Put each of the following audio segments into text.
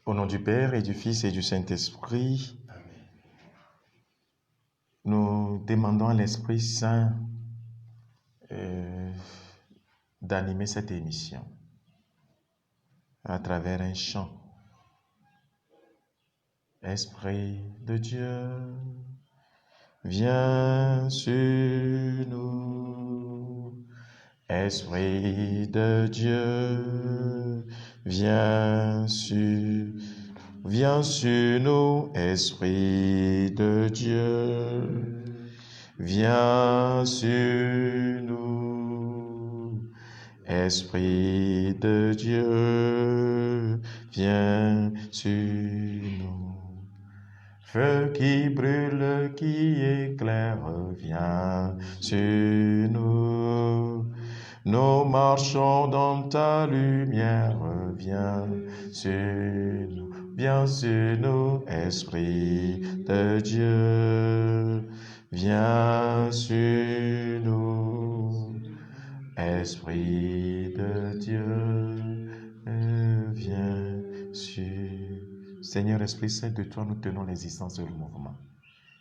Au nom du Père et du Fils et du Saint-Esprit, nous demandons à l'Esprit Saint d'animer cette émission à travers un chant. Esprit de Dieu, viens sur nous. Esprit de Dieu, viens sur nous. Esprit de Dieu, viens sur nous. Esprit de Dieu, viens sur nous. Feu qui brûle, qui éclaire, viens sur nous. Nous marchons dans ta lumière, viens sur nous, Esprit de Dieu, viens sur nous. Esprit de Dieu, viens sur nous. Seigneur Esprit Saint, de toi nous tenons l'existence et le mouvement.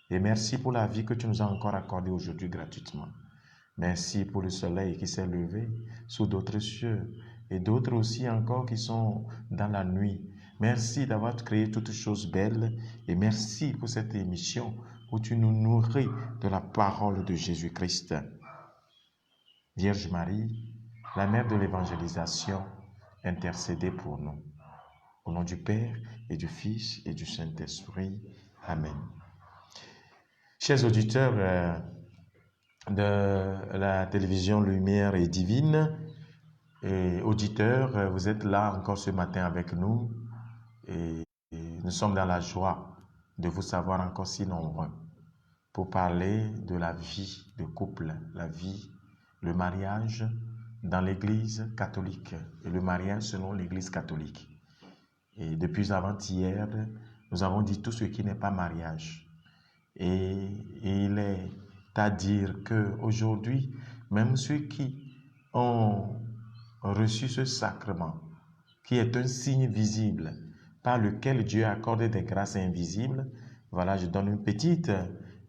Et merci pour la vie que tu nous as encore accordée aujourd'hui gratuitement. Merci pour le soleil qui s'est levé sous d'autres cieux et d'autres aussi encore qui sont dans la nuit. Merci d'avoir créé toutes choses belles et merci pour cette émission où tu nous nourris de la parole de Jésus-Christ. Vierge Marie, la mère de l'évangélisation, intercédez pour nous. Au nom du Père et du Fils et du Saint-Esprit. Amen. Chers auditeurs de la télévision Lumière et Divine, et auditeurs, vous êtes là encore ce matin avec nous et nous sommes dans la joie de vous savoir encore si nombreux pour parler de la vie de couple, la vie, le mariage dans l'Église catholique et le mariage selon l'Église catholique. Et depuis avant-hier, nous avons dit tout ce qui n'est pas mariage. Et il est à dire qu'aujourd'hui, même ceux qui ont reçu ce sacrement, qui est un signe visible par lequel Dieu a accordé des grâces invisibles, voilà, je donne une petite,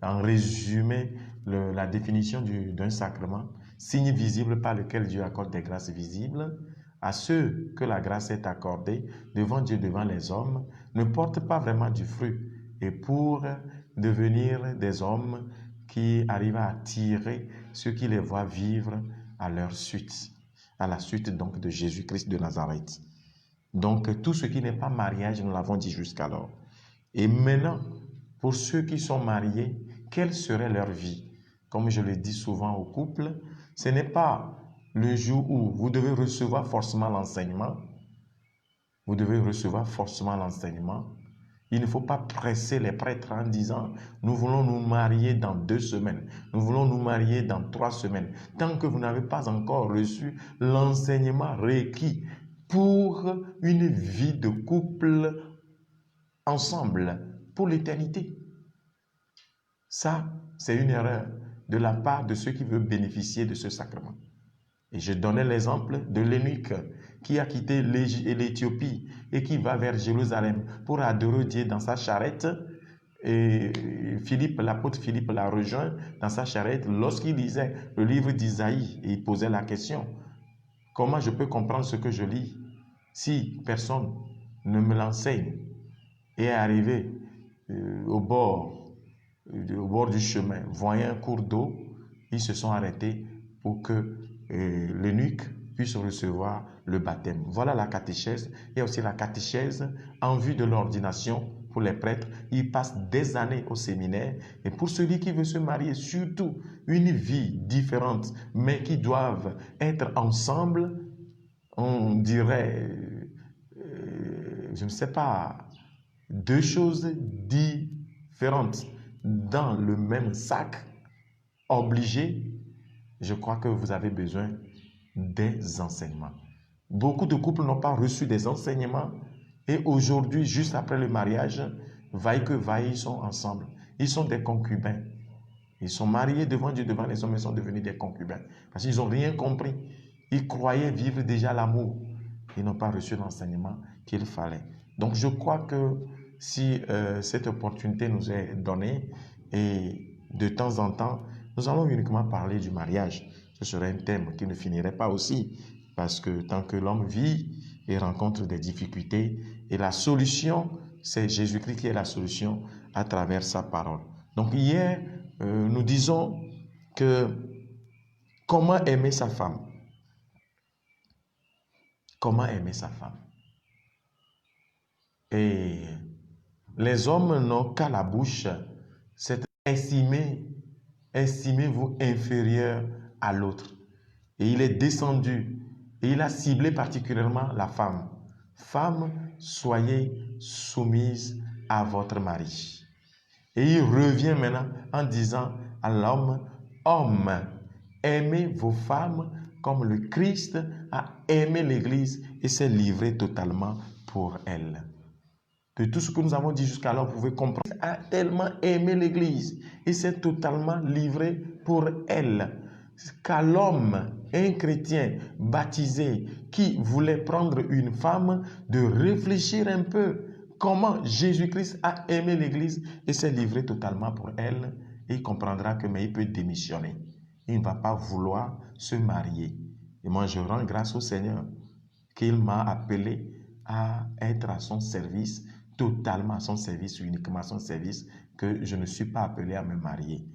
en résumé, la définition d'un sacrement, signe visible par lequel Dieu accorde des grâces visibles, à ceux que la grâce est accordée devant Dieu, devant les hommes, ne portent pas vraiment du fruit. Et pour devenir des hommes qui arrivent à attirer ceux qui les voient vivre à leur suite, à la suite donc de Jésus-Christ de Nazareth. Donc tout ce qui n'est pas mariage, nous l'avons dit jusqu'alors. Et maintenant, pour ceux qui sont mariés, quelle serait leur vie? Comme je le dis souvent aux couples, ce n'est pas le jour où vous devez recevoir forcément l'enseignement. Vous devez recevoir forcément l'enseignement. Il ne faut pas presser les prêtres en disant « Nous voulons nous marier dans 2 semaines. Nous voulons nous marier dans 3 semaines. » Tant que vous n'avez pas encore reçu l'enseignement requis pour une vie de couple ensemble pour l'éternité. Ça, c'est une erreur de la part de ceux qui veulent bénéficier de ce sacrement. Et je donnais l'exemple de l'eunuque qui a quitté l'Éthiopie et qui va vers Jérusalem pour adorer Dieu dans sa charrette. Et l'apôtre Philippe l'a rejoint dans sa charrette lorsqu'il lisait le livre d'Isaïe et il posait la question: comment je peux comprendre ce que je lis si personne ne me l'enseigne? Et est arrivé au bord du chemin, voyant un cours d'eau, ils se sont arrêtés pour que l'eunuque puisse recevoir le baptême. Voilà la catéchèse. Il y a aussi la catéchèse en vue de l'ordination pour les prêtres. Ils passent des années au séminaire. Et pour celui qui veut se marier, surtout une vie différente, mais qui doivent être ensemble, on dirait, je ne sais pas, 2 choses différentes dans le même sac, obligés. Je crois que vous avez besoin des enseignements. Beaucoup de couples n'ont pas reçu des enseignements et aujourd'hui, juste après le mariage, vaille que vaille, ils sont ensemble. Ils sont des concubins. Ils sont mariés devant Dieu, devant les hommes, ils sont devenus des concubins. Parce qu'ils n'ont rien compris. Ils croyaient vivre déjà l'amour. Ils n'ont pas reçu l'enseignement qu'il fallait. Donc, je crois que si cette opportunité nous est donnée et de temps en temps, nous allons uniquement parler du mariage. Ce serait un thème qui ne finirait pas aussi parce que tant que l'homme vit et rencontre des difficultés, et la solution, c'est Jésus-Christ qui est la solution à travers sa parole. Donc hier, nous disons que comment aimer sa femme? Comment aimer sa femme? Et les hommes n'ont qu'à la bouche, c'est estimez-vous inférieur à l'autre. Et il est descendu et il a ciblé particulièrement la femme. Femme, soyez soumise à votre mari. Et il revient maintenant en disant à l'homme, homme, aimez vos femmes comme le Christ a aimé l'Église et s'est livré totalement pour elle. De tout ce que nous avons dit jusqu'alors, vous pouvez comprendre. Il a tellement aimé l'Église et s'est totalement livré pour elle. Qu'à l'homme, un chrétien baptisé qui voulait prendre une femme, de réfléchir un peu comment Jésus-Christ a aimé l'Église et s'est livré totalement pour elle, et il comprendra que mais il peut démissionner. Il ne va pas vouloir se marier. Et moi, je rends grâce au Seigneur qu'il m'a appelé à être à son service, totalement à son service, uniquement à son service, que je ne suis pas appelé à me marier.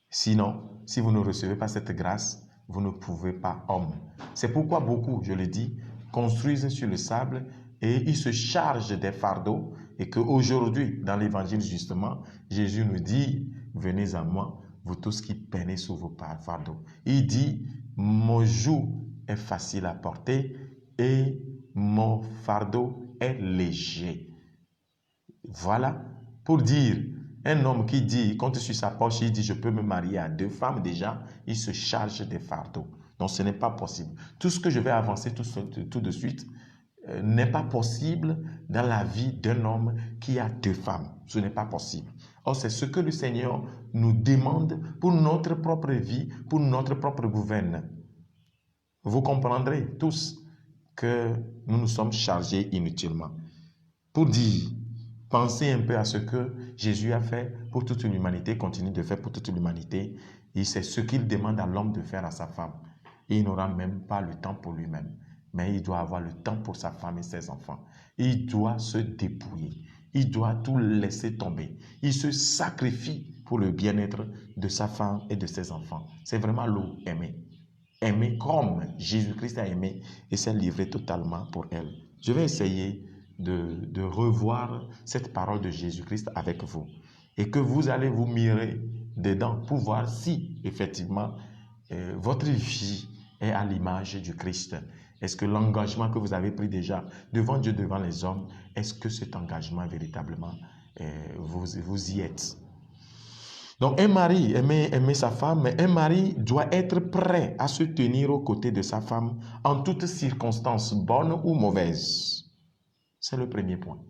Sinon, si vous ne recevez pas cette grâce, vous ne pouvez pas homme. C'est pourquoi beaucoup, je le dis, construisent sur le sable et ils se chargent des fardeaux, et qu'aujourd'hui, dans l'évangile justement, Jésus nous dit, venez à moi, vous tous qui peinez sous vos fardeaux. Il dit, mon joug est facile à porter et mon fardeau est léger. Voilà, pour dire, un homme qui dit, il compte sur sa poche, il dit, je peux me marier à 2 femmes déjà, il se charge des fardeaux. Donc, ce n'est pas possible. Tout ce que je vais avancer tout de suite n'est pas possible dans la vie d'un homme qui a 2 femmes. Ce n'est pas possible. Or, c'est ce que le Seigneur nous demande pour notre propre vie, pour notre propre gouverne. Vous comprendrez tous que nous nous sommes chargés inutilement. Pour dire, pensez un peu à ce que Jésus a fait pour toute l'humanité, continue de faire pour toute l'humanité, et c'est ce qu'il demande à l'homme de faire à sa femme. Il n'aura même pas le temps pour lui-même, mais il doit avoir le temps pour sa femme et ses enfants. Il doit se dépouiller, il doit tout laisser tomber. Il se sacrifie pour le bien-être de sa femme et de ses enfants. C'est vraiment l'eau aimée. Aimer comme Jésus-Christ a aimé et s'est livré totalement pour elle. Je vais essayer de revoir cette parole de Jésus-Christ avec vous et que vous allez vous mirer dedans pour voir si effectivement votre vie est à l'image du Christ. Est-ce que l'engagement que vous avez pris déjà devant Dieu, devant les hommes, est-ce que cet engagement véritablement vous y êtes? Donc, un mari aimer sa femme, mais un mari doit être prêt à se tenir aux côtés de sa femme en toutes circonstances, bonnes ou mauvaises. C'est le premier point.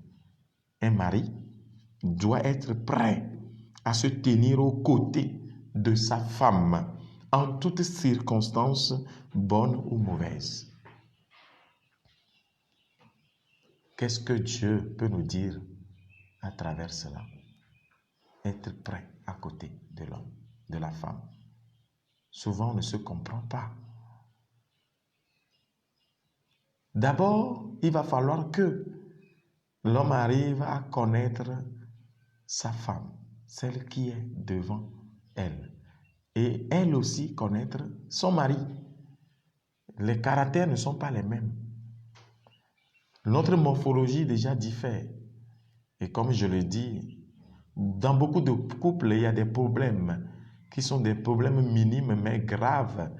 Un mari doit être prêt à se tenir aux côtés de sa femme en toutes circonstances, bonnes ou mauvaises. Qu'est-ce que Dieu peut nous dire à travers cela? Être prêt à côté de l'homme, de la femme. Souvent, on ne se comprend pas. D'abord, il va falloir que l'homme arrive à connaître sa femme, celle qui est devant elle, et elle aussi connaître son mari. Les caractères ne sont pas les mêmes. Notre morphologie déjà diffère. Et comme je le dis, dans beaucoup de couples, il y a des problèmes qui sont des problèmes minimes mais graves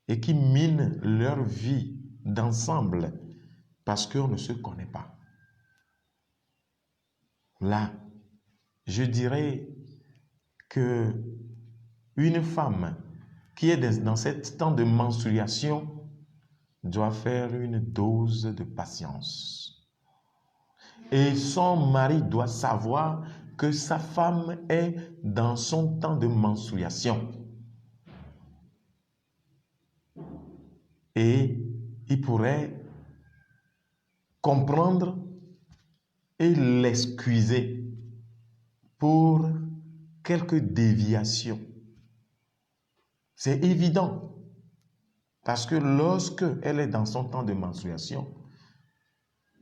et qui minent leur vie d'ensemble parce qu'on ne se connaît pas. Là, je dirais que une femme qui est dans cet temps de menstruation doit faire une dose de patience. Et son mari doit savoir que sa femme est dans son temps de menstruation. Et il pourrait comprendre et l'excuser pour quelques déviations. C'est évident. Parce que lorsque elle est dans son temps de menstruation,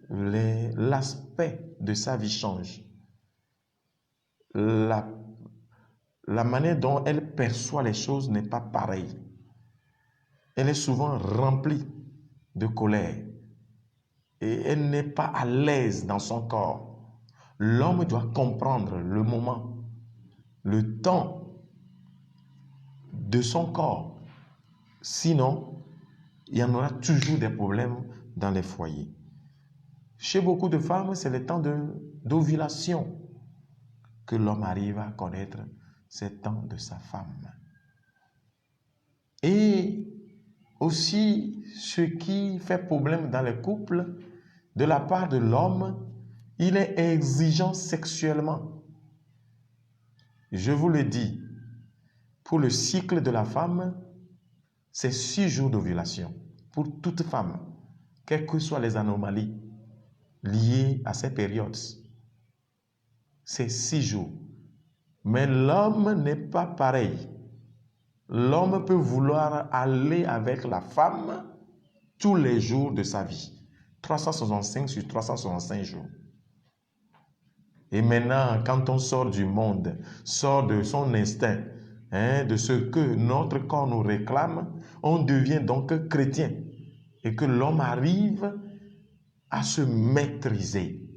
l'aspect de sa vie change. La manière dont elle perçoit les choses n'est pas pareille. Elle est souvent remplie de colère et elle n'est pas à l'aise dans son corps. L'homme doit comprendre le moment, le temps de son corps. Sinon, il y en aura toujours des problèmes dans les foyers. Chez beaucoup de femmes, c'est le temps d'ovulation que l'homme arrive à connaître, c'est le temps de sa femme. Et aussi, ce qui fait problème dans les couples, de la part de l'homme, il est exigeant sexuellement. Je vous le dis, pour le cycle de la femme, c'est 6 jours d'ovulation pour toute femme, quelles que soient les anomalies liées à ces périodes. C'est 6 jours. Mais l'homme n'est pas pareil. L'homme peut vouloir aller avec la femme tous les jours de sa vie. 365 sur 365 jours. Et maintenant, quand on sort du monde, sort de son instinct, de ce que notre corps nous réclame, on devient donc chrétien. Et que l'homme arrive à se maîtriser.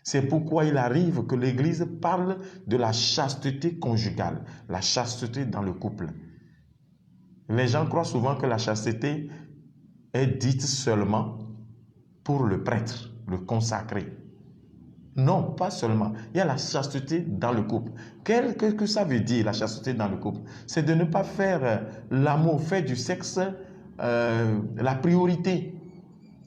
C'est pourquoi il arrive que l'Église parle de la chasteté conjugale, la chasteté dans le couple. Les gens croient souvent que la chasteté est dite seulement pour le prêtre, le consacré. Non, pas seulement. Il y a la chasteté dans le couple. Qu'est-ce que ça veut dire, la chasteté dans le couple? C'est de ne pas faire l'amour, faire du sexe la priorité.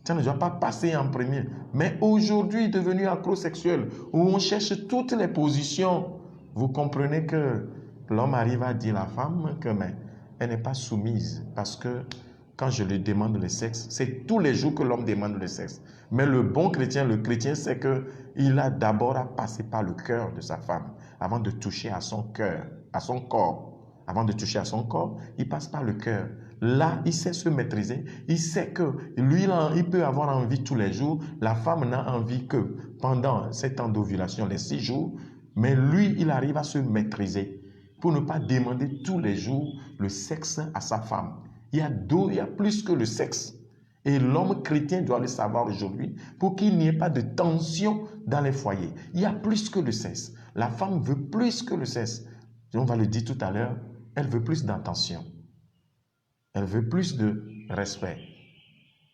Ça ne doit pas passer en premier. Mais aujourd'hui, devenu accro-sexuel, où on cherche toutes les positions, vous comprenez que l'homme arrive à dire à la femme que elle n'est pas soumise. Parce que quand je lui demande le sexe, c'est tous les jours que l'homme demande le sexe. Mais le bon chrétien, le chrétien, c'est qu'il a d'abord à passer par le cœur de sa femme avant de toucher à son cœur, à son corps. Avant de toucher à son corps, il passe par le cœur. Là, il sait se maîtriser. Il sait que lui, il peut avoir envie tous les jours. La femme n'a envie que pendant ces temps d'ovulation, les 6 jours. Mais lui, il arrive à se maîtriser pour ne pas demander tous les jours le sexe à sa femme. Il y a plus que le sexe. Et l'homme chrétien doit le savoir aujourd'hui pour qu'il n'y ait pas de tension dans les foyers. Il y a plus que le sexe. La femme veut plus que le sexe. On va le dire tout à l'heure, elle veut plus d'attention. Elle veut plus de respect.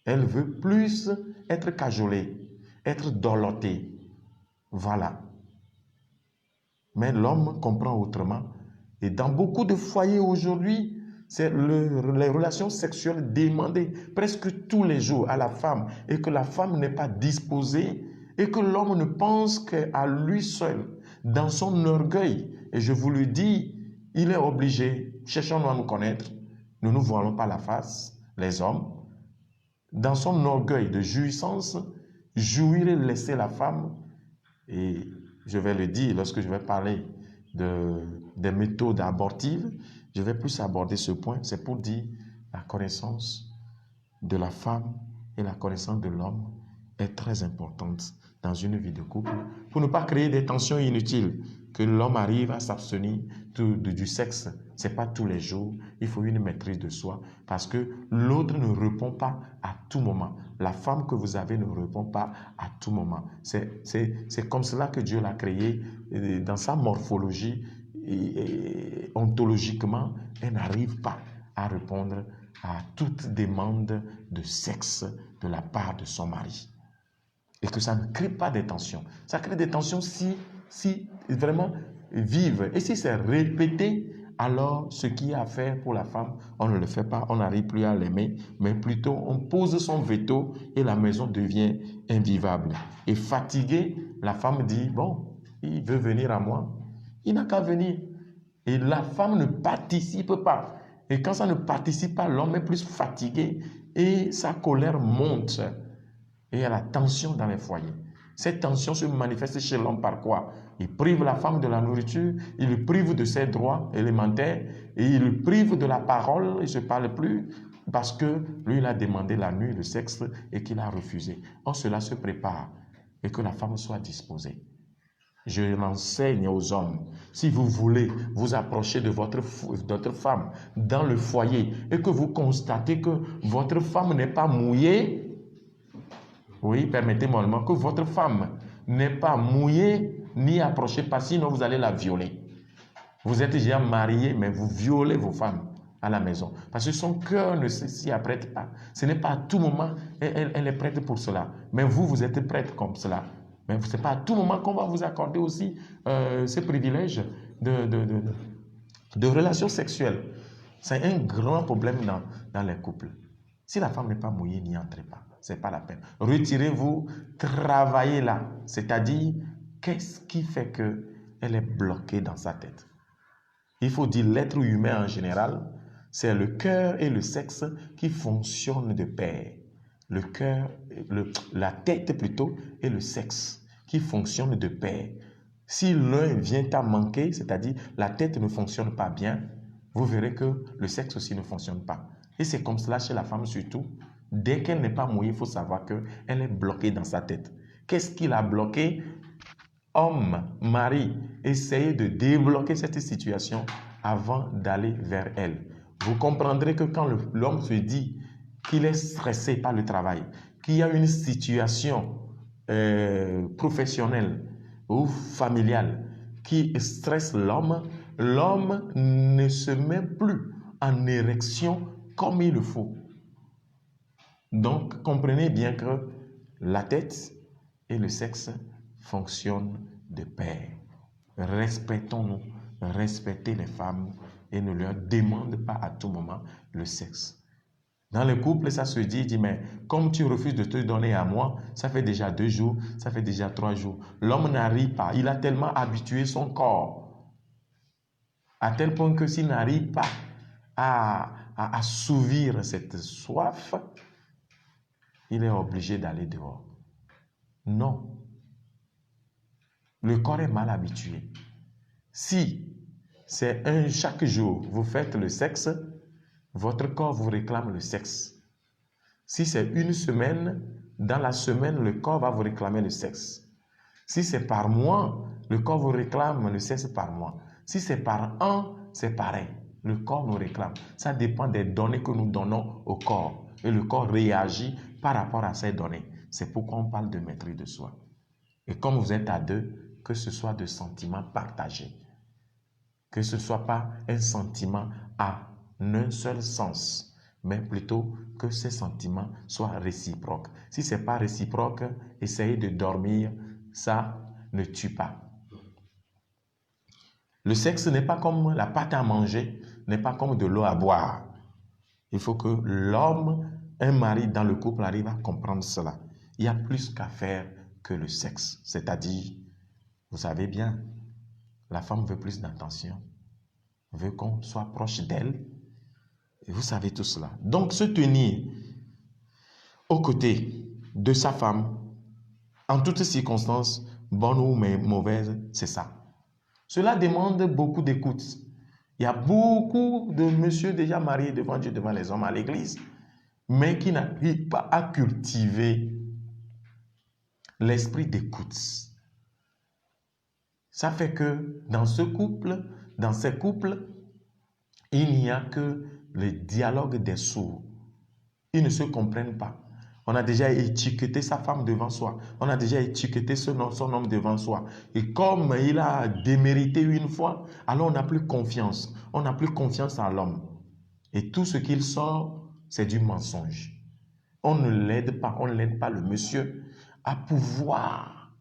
Elle veut plus être cajolée, être dorlotée. Voilà. Mais l'homme comprend autrement. Et dans beaucoup de foyers aujourd'hui, c'est les relations sexuelles demandées presque tous les jours à la femme et que la femme n'est pas disposée et que l'homme ne pense qu'à lui seul, dans son orgueil. Et je vous le dis, il est obligé, cherchons-nous à nous connaître, nous ne nous voilons pas la face, les hommes, dans son orgueil de jouissance, jouir et laisser la femme. Et je vais le dire lorsque je vais parler des méthodes abortives, je vais plus aborder ce point, c'est pour dire la connaissance de la femme et la connaissance de l'homme est très importante dans une vie de couple pour ne pas créer des tensions inutiles, que l'homme arrive à s'abstenir du sexe. Ce n'est pas tous les jours, il faut une maîtrise de soi parce que l'autre ne répond pas à tout moment. La femme que vous avez ne répond pas à tout moment. C'est comme cela que Dieu l'a créé dans sa morphologie. Et ontologiquement, elle n'arrive pas à répondre à toute demande de sexe de la part de son mari. Et que ça ne crée pas des tensions. Ça crée des tensions si vraiment vives. Et si c'est répété, alors ce qui est à faire pour la femme, on ne le fait pas, on n'arrive plus à l'aimer, mais plutôt on pose son veto et la maison devient invivable. Et fatiguée, la femme dit, bon, il veut venir à moi, il n'a qu'à venir. Et la femme ne participe pas. Et quand ça ne participe pas, l'homme est plus fatigué et sa colère monte. Et il y a la tension dans les foyers. Cette tension se manifeste chez l'homme par quoi? Il prive la femme de la nourriture, il le prive de ses droits élémentaires et il le prive de la parole, il ne se parle plus parce que lui, il a demandé la nuit, le sexe et qu'il a refusé. Or, cela se prépare et que la femme soit disposée. Je l'enseigne aux hommes. Si vous voulez vous approcher de votre femme dans le foyer et que vous constatez que votre femme n'est pas mouillée, oui, permettez-moi le mot, que votre femme n'est pas mouillée ni approchée, pas sinon vous allez la violer. Vous êtes déjà marié, mais vous violez vos femmes à la maison. Parce que son cœur ne s'y apprête pas. Ce n'est pas à tout moment, elle est prête pour cela. Mais vous êtes prête comme cela. Mais ce n'est pas à tout moment qu'on va vous accorder aussi ces privilèges de relations sexuelles. C'est un grand problème dans les couples. Si la femme n'est pas mouillée, n'y entrez pas. Ce n'est pas la peine. Retirez-vous, travaillez là. C'est-à-dire, qu'est-ce qui fait qu'elle est bloquée dans sa tête? Il faut dire l'être humain en général, c'est le cœur et le sexe qui fonctionnent de pair. Le cœur, la tête plutôt, et le sexe qui fonctionnent de pair. Si l'un vient à manquer, c'est-à-dire la tête ne fonctionne pas bien, vous verrez que le sexe aussi ne fonctionne pas. Et c'est comme cela chez la femme surtout. Dès qu'elle n'est pas mouillée, il faut savoir qu'elle est bloquée dans sa tête. Qu'est-ce qui l'a bloquée? Homme, mari, essayez de débloquer cette situation avant d'aller vers elle. Vous comprendrez que quand l'homme se dit qu'il est stressé par le travail, qu'il y a une situation professionnelle ou familiale qui stresse l'homme, l'homme ne se met plus en érection comme il le faut. Donc, comprenez bien que la tête et le sexe fonctionnent de pair. Respectons-nous, respectez les femmes et ne leur demandez pas à tout moment le sexe. Dans le couple, ça se dit, mais comme tu refuses de te donner à moi, ça fait déjà 2 jours, ça fait déjà 3 jours. L'homme n'arrive pas, il a tellement habitué son corps, à tel point que s'il n'arrive pas à assouvir cette soif, il est obligé d'aller dehors. Non. Le corps est mal habitué. Si c'est chaque jour, vous faites le sexe, votre corps vous réclame le sexe. Si c'est une semaine, dans la semaine, le corps va vous réclamer le sexe. Si c'est par mois, le corps vous réclame le sexe par mois. Si c'est par an, c'est pareil. Le corps nous réclame. Ça dépend des données que nous donnons au corps. Et le corps réagit par rapport à ces données. C'est pourquoi on parle de maîtrise de soi. Et comme vous êtes à deux, que ce soit de sentiments partagés. Que ce ne soit pas un sentiment à un seul sens, mais plutôt que ces sentiments soient réciproques. Si ce n'est pas réciproque, essayez de dormir, ça ne tue pas. Le sexe n'est pas comme la pâte à manger, n'est pas comme de l'eau à boire. Il faut que l'homme, un mari dans le couple arrive à comprendre cela. Il y a plus qu'à faire que le sexe. C'est-à-dire, vous savez bien, la femme veut plus d'attention, veut qu'on soit proche d'elle. Et vous savez tout cela. Donc, se tenir aux côtés de sa femme, en toutes circonstances, bonnes ou mauvaises, c'est ça. Cela demande beaucoup d'écoute. Il y a beaucoup de messieurs déjà mariés devant Dieu, devant les hommes à l'église, mais qui n'arrivent pas à cultiver l'esprit d'écoute. Ça fait que dans ces couples, il n'y a que le dialogue des sourds. Ils ne se comprennent pas. On a déjà étiqueté sa femme devant soi. On a déjà étiqueté son homme devant soi. Et comme il a démérité une fois, alors on n'a plus confiance. On n'a plus confiance en l'homme. Et tout ce qu'il sort, c'est du mensonge. On ne l'aide pas le monsieur à pouvoir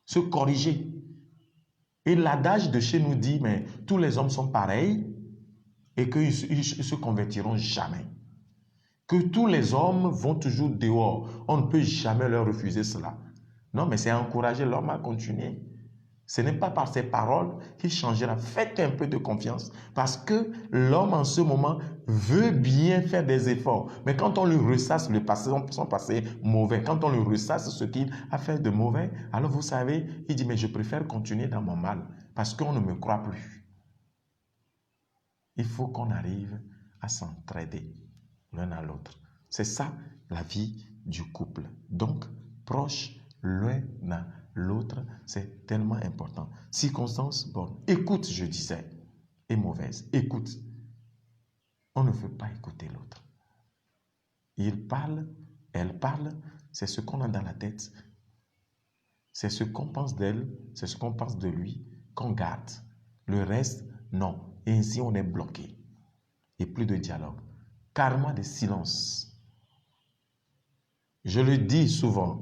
se corriger. Et l'adage de chez nous dit, mais tous les hommes sont pareils et qu'ils ne se convertiront jamais. Que tous les hommes vont toujours dehors. On ne peut jamais leur refuser cela. Non, mais c'est encourager l'homme à continuer. Ce n'est pas par ses paroles qu'il changera. Faites un peu de confiance parce que l'homme en ce moment veut bien faire des efforts. Mais quand on lui ressasse le passé, son passé mauvais, quand on lui ressasse ce qu'il a fait de mauvais, alors vous savez, il dit, mais je préfère continuer dans mon mal parce qu'on ne me croit plus. Il faut qu'on arrive à s'entraider l'un à l'autre. C'est ça la vie du couple. Donc, proche l'un à l'autre, c'est tellement important. Circonstance bonne. Écoute, je disais, est mauvaise. Écoute. On ne veut pas écouter l'autre. Il parle, elle parle, c'est ce qu'on a dans la tête. C'est ce qu'on pense d'elle, c'est ce qu'on pense de lui, qu'on garde. Le reste, non. Et ainsi, on est bloqué. Et plus de dialogue. Carrément des silences. Je le dis souvent,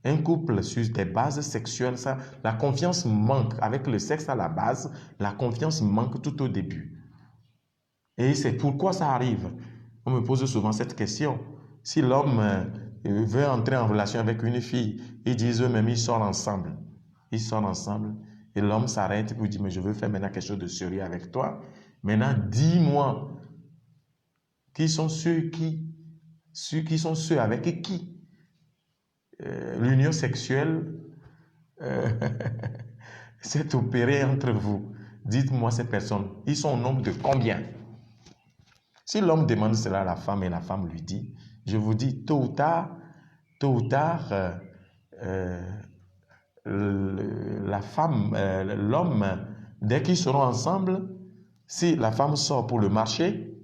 un couple sur des bases sexuelles, ça, la confiance manque. Avec le sexe à la base, la confiance manque tout au début. Et c'est pourquoi ça arrive. On me pose souvent cette question. Si l'homme veut entrer en relation avec une fille, ils disent eux-mêmes, ils sortent ensemble. Ils sortent ensemble. Et l'homme s'arrête pour dire, mais je veux faire maintenant quelque chose de sérieux avec toi. Maintenant, dis-moi, qui sont ceux sont ceux avec qui l'union sexuelle s'est opérée entre vous. Dites-moi ces personnes, ils sont au nombre de combien? Si l'homme demande cela à la femme et la femme lui dit, je vous dis, tôt ou tard, la femme, l'homme, dès qu'ils seront ensemble, si la femme sort pour le marché,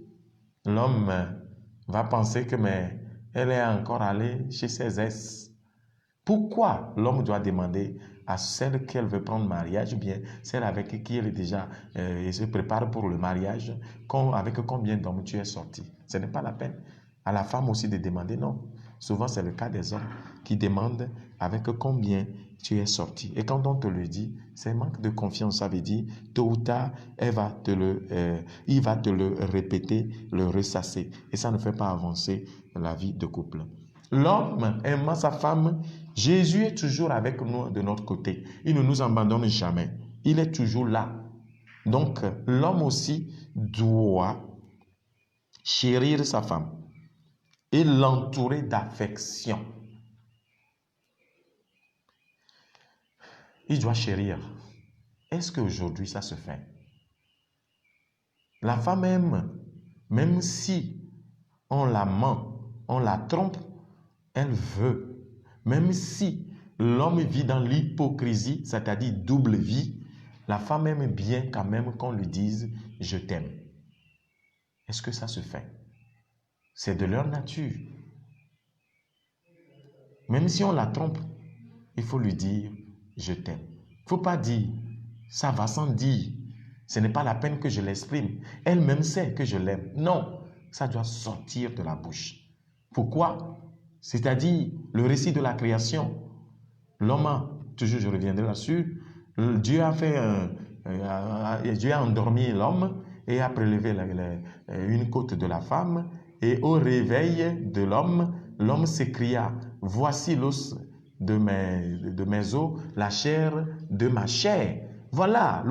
l'homme va penser que mais elle est encore allée chez ses ex. Pourquoi l'homme doit demander à celle qu'elle veut prendre mariage, ou bien celle avec qui elle est déjà se prépare pour le mariage, avec combien d'hommes tu es sorti? Ce n'est pas la peine. À la femme aussi de demander, non. Souvent, c'est le cas des hommes qui demandent avec combien tu es sorti. Et quand on te le dit, c'est manque de confiance. Ça veut dire, tôt ou tard, il va te le répéter, le ressasser. Et ça ne fait pas avancer la vie de couple. L'homme aimant sa femme, Jésus est toujours avec nous de notre côté. Il ne nous abandonne jamais. Il est toujours là. Donc, l'homme aussi doit chérir sa femme et l'entourer d'affection. Il doit chérir. Est-ce qu'aujourd'hui ça se fait? La femme aime, même si on la ment, on la trompe, elle veut. Même si l'homme vit dans l'hypocrisie, c'est-à-dire double vie, la femme aime bien quand même qu'on lui dise « je t'aime ». Est-ce que ça se fait? C'est de leur nature. Même si on la trompe, il faut lui dire « je t'aime ». Il ne faut pas dire « ça va sans dire ». Ce n'est pas la peine que je l'exprime. Elle-même sait que je l'aime. Non, ça doit sortir de la bouche. Pourquoi? C'est-à-dire le récit de la création. L'homme a, toujours je reviendrai là-dessus, Dieu a endormi l'homme et a prélevé une côte de la femme, et au réveil de l'homme, l'homme s'écria, voici l'os de mes os, la chair de ma chair. Voilà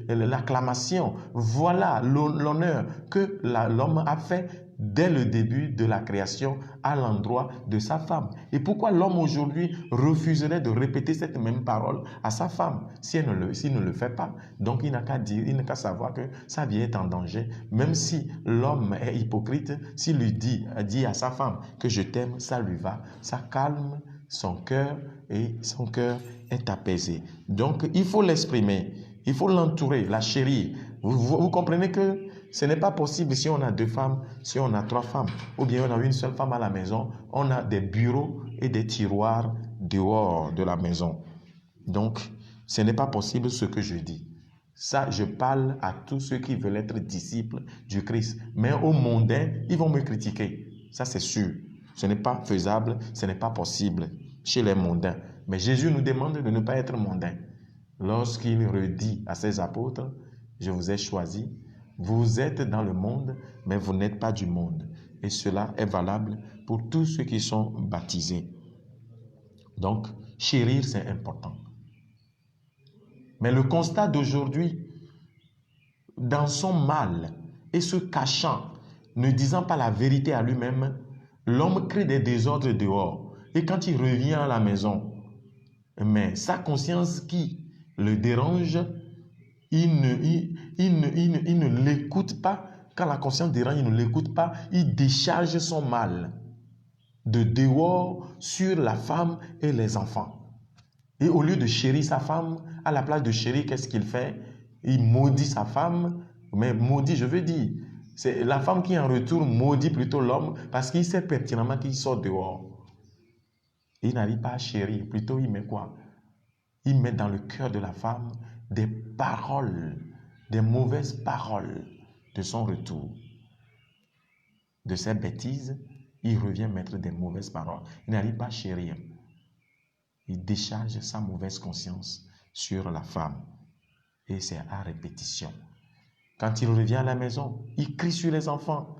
l'acclamation, voilà l'honneur que l'homme a fait dès le début de la création à l'endroit de sa femme. Et pourquoi l'homme aujourd'hui refuserait de répéter cette même parole à sa femme s'il ne le fait pas? Donc il n'a qu'à dire, il n'a qu'à savoir que sa vie est en danger. Même si l'homme est hypocrite, s'il lui dit à sa femme que je t'aime, ça lui va, ça calme son cœur et son cœur est apaisé. Donc il faut l'exprimer, il faut l'entourer, la chérir. Vous comprenez que ce n'est pas possible si on a 2 femmes, si on a 3 femmes, ou bien on a une seule femme à la maison, on a des bureaux et des tiroirs dehors de la maison. Donc, ce n'est pas possible ce que je dis. Ça, je parle à tous ceux qui veulent être disciples du Christ. Mais aux mondains, ils vont me critiquer. Ça, c'est sûr. Ce n'est pas faisable, ce n'est pas possible chez les mondains. Mais Jésus nous demande de ne pas être mondains. Lorsqu'il redit à ses apôtres, je vous ai choisis, vous êtes dans le monde, mais vous n'êtes pas du monde. Et cela est valable pour tous ceux qui sont baptisés. Donc, chérir, c'est important. Mais le constat d'aujourd'hui, dans son mal et se cachant, ne disant pas la vérité à lui-même, l'homme crée des désordres dehors. Et quand il revient à la maison, mais sa conscience qui le dérange, il ne l'écoute pas. Quand la conscience dérange, il ne l'écoute pas. Il décharge son mal de dehors sur la femme et les enfants. Et au lieu de chérir sa femme, à la place de chérir, qu'est-ce qu'il fait? Il maudit sa femme, mais maudit, je veux dire, c'est la femme qui en retour maudit plutôt l'homme parce qu'il sait pertinemment qu'il sort dehors. Il n'arrive pas à chérir, plutôt il met quoi? Il met dans le cœur de la femme des paroles, des mauvaises paroles de son retour. De ses bêtises, il revient mettre des mauvaises paroles. Il n'arrive pas à chérir. Il décharge sa mauvaise conscience sur la femme. Et c'est à répétition. Quand il revient à la maison, il crie sur les enfants.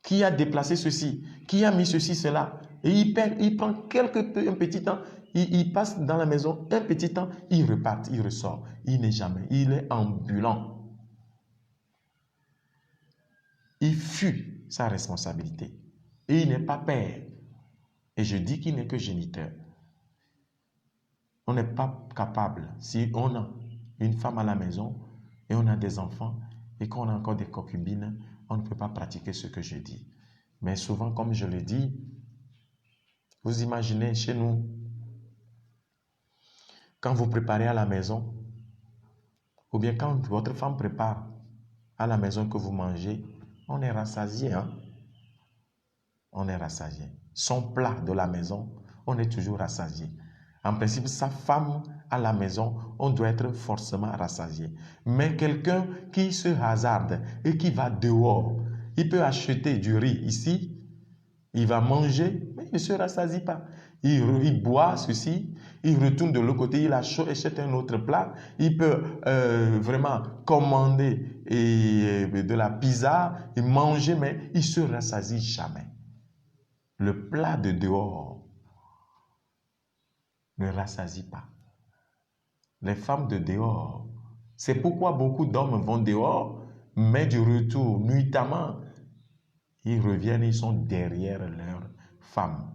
Qui a déplacé ceci? Qui a mis ceci, cela? Et il prend un petit temps. Il passe dans la maison un petit temps, il repart, il ressort. Il n'est jamais, il est ambulant. Il fuit sa responsabilité. Et il n'est pas père. Et je dis qu'il n'est que géniteur. On n'est pas capable, si on a une femme à la maison et on a des enfants et qu'on a encore des concubines, on ne peut pas pratiquer ce que je dis. Mais souvent, comme je le dis, vous imaginez chez nous, quand vous préparez à la maison, ou bien quand votre femme prépare à la maison que vous mangez, on est rassasié. Hein? On est rassasié. Son plat de la maison, on est toujours rassasié. En principe, sa femme à la maison, on doit être forcément rassasié. Mais quelqu'un qui se hasarde et qui va dehors, il peut acheter du riz ici, il va manger, mais il ne se rassasie pas. Il boit ceci, il retourne de l'autre côté, il achète un autre plat, il peut vraiment commander de la pizza et manger, mais il ne se rassasie jamais. Le plat de dehors ne rassasie pas. Les femmes de dehors, c'est pourquoi beaucoup d'hommes vont dehors, mais du retour, nuitamment, ils reviennent, ils sont derrière leur femme.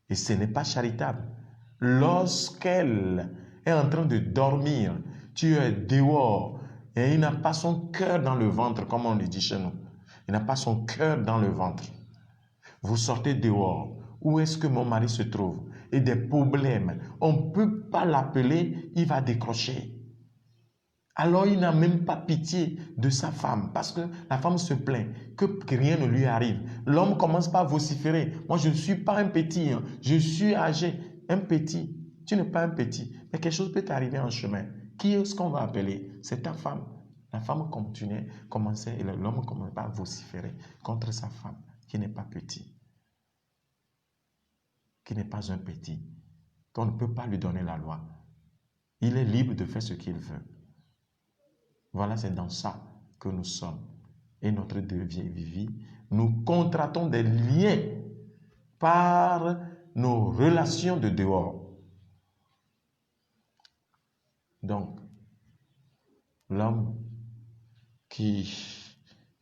Et ce n'est pas charitable. Lorsqu'elle est en train de dormir, tu es dehors et il n'a pas son cœur dans le ventre, comme on le dit chez nous. Il n'a pas son cœur dans le ventre. Vous sortez dehors. Où est-ce que mon mari se trouve? Et des problèmes. On ne peut pas l'appeler, il va décrocher. Alors il n'a même pas pitié de sa femme parce que la femme se plaint que rien ne lui arrive. L'homme commence par vociférer. Moi, je ne suis pas un petit, hein. Je suis âgé. Un petit. Tu n'es pas un petit. Mais quelque chose peut t'arriver en chemin. Qui est-ce qu'on va appeler? C'est ta femme. La femme commençait et l'homme commençait par vociférer contre sa femme qui n'est pas petit. Qui n'est pas un petit. Qu'on ne peut pas lui donner la loi. Il est libre de faire ce qu'il veut. Voilà, c'est dans ça que nous sommes. Et notre vie, nous contractons des liens par nos relations de dehors. Donc, l'homme qui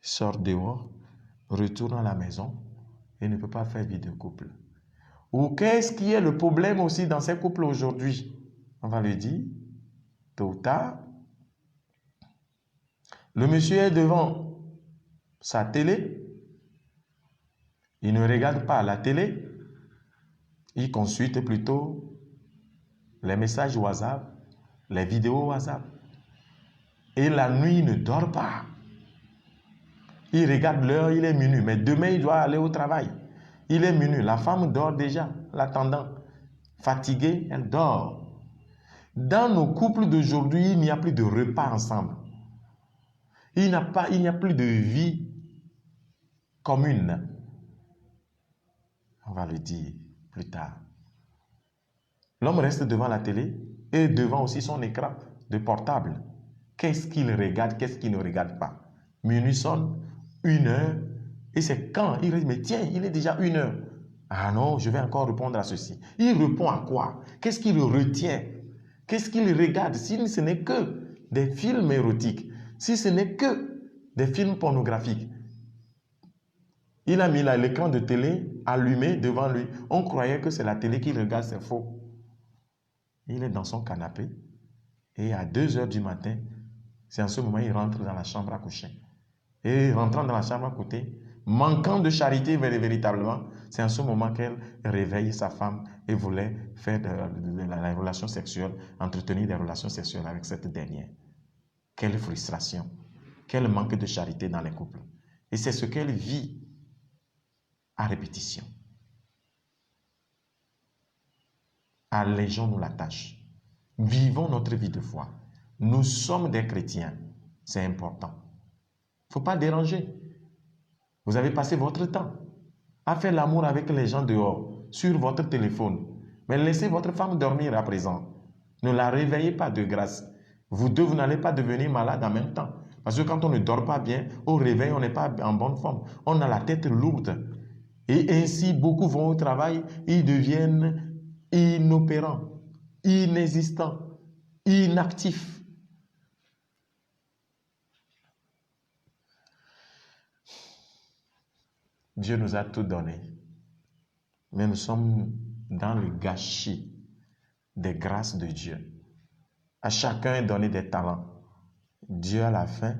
sort dehors, retourne à la maison et ne peut pas faire vie de couple. Ou qu'est-ce qui est le problème aussi dans ces couples aujourd'hui? On va le dire, tôt ou tard. Le monsieur est devant sa télé, il ne regarde pas la télé, il consulte plutôt les messages WhatsApp, les vidéos WhatsApp. Et la nuit, il ne dort pas. Il regarde l'heure, il est minuit, mais demain, il doit aller au travail. Il est minuit, la femme dort déjà, l'attendant. Fatiguée, elle dort. Dans nos couples d'aujourd'hui, il n'y a plus de repas ensemble. Il n'y a plus de vie commune. On va le dire plus tard. L'homme reste devant la télé et devant aussi son écran de portable. Qu'est-ce qu'il regarde, qu'est-ce qu'il ne regarde pas? Minuit sonne, 1 heure, et c'est quand il dit, mais tiens, il est déjà 1 heure. Ah non, je vais encore répondre à ceci. Il répond à quoi? Qu'est-ce qui le retient? Qu'est-ce qu'il regarde si ce n'est que des films érotiques, si ce n'est que des films pornographiques? Il a mis l'écran de télé allumé devant lui. On croyait que c'est la télé qu'il regarde, c'est faux. Il est dans son canapé et à 2 heures du matin, c'est en ce moment qu'il rentre dans la chambre à coucher. Et rentrant dans la chambre à côté, manquant de charité véritablement, c'est en ce moment qu'elle réveille sa femme et voulait faire la relation sexuelle, entretenir des relations sexuelles avec cette dernière. Quelle frustration, quel manque de charité dans les couples. Et c'est ce qu'elle vit à répétition. Allégeons-nous la tâche. Vivons notre vie de foi. Nous sommes des chrétiens. C'est important. Il ne faut pas déranger. Vous avez passé votre temps à faire l'amour avec les gens dehors, sur votre téléphone. Mais laissez votre femme dormir à présent. Ne la réveillez pas de grâce. Vous deux, vous n'allez pas devenir malade en même temps. Parce que quand on ne dort pas bien, au réveil, on n'est pas en bonne forme. On a la tête lourde. Et ainsi, beaucoup vont au travail, ils deviennent inopérants, inexistants, inactifs. Dieu nous a tout donné, mais nous sommes dans le gâchis des grâces de Dieu. À chacun est donné des talents. Dieu, à la fin,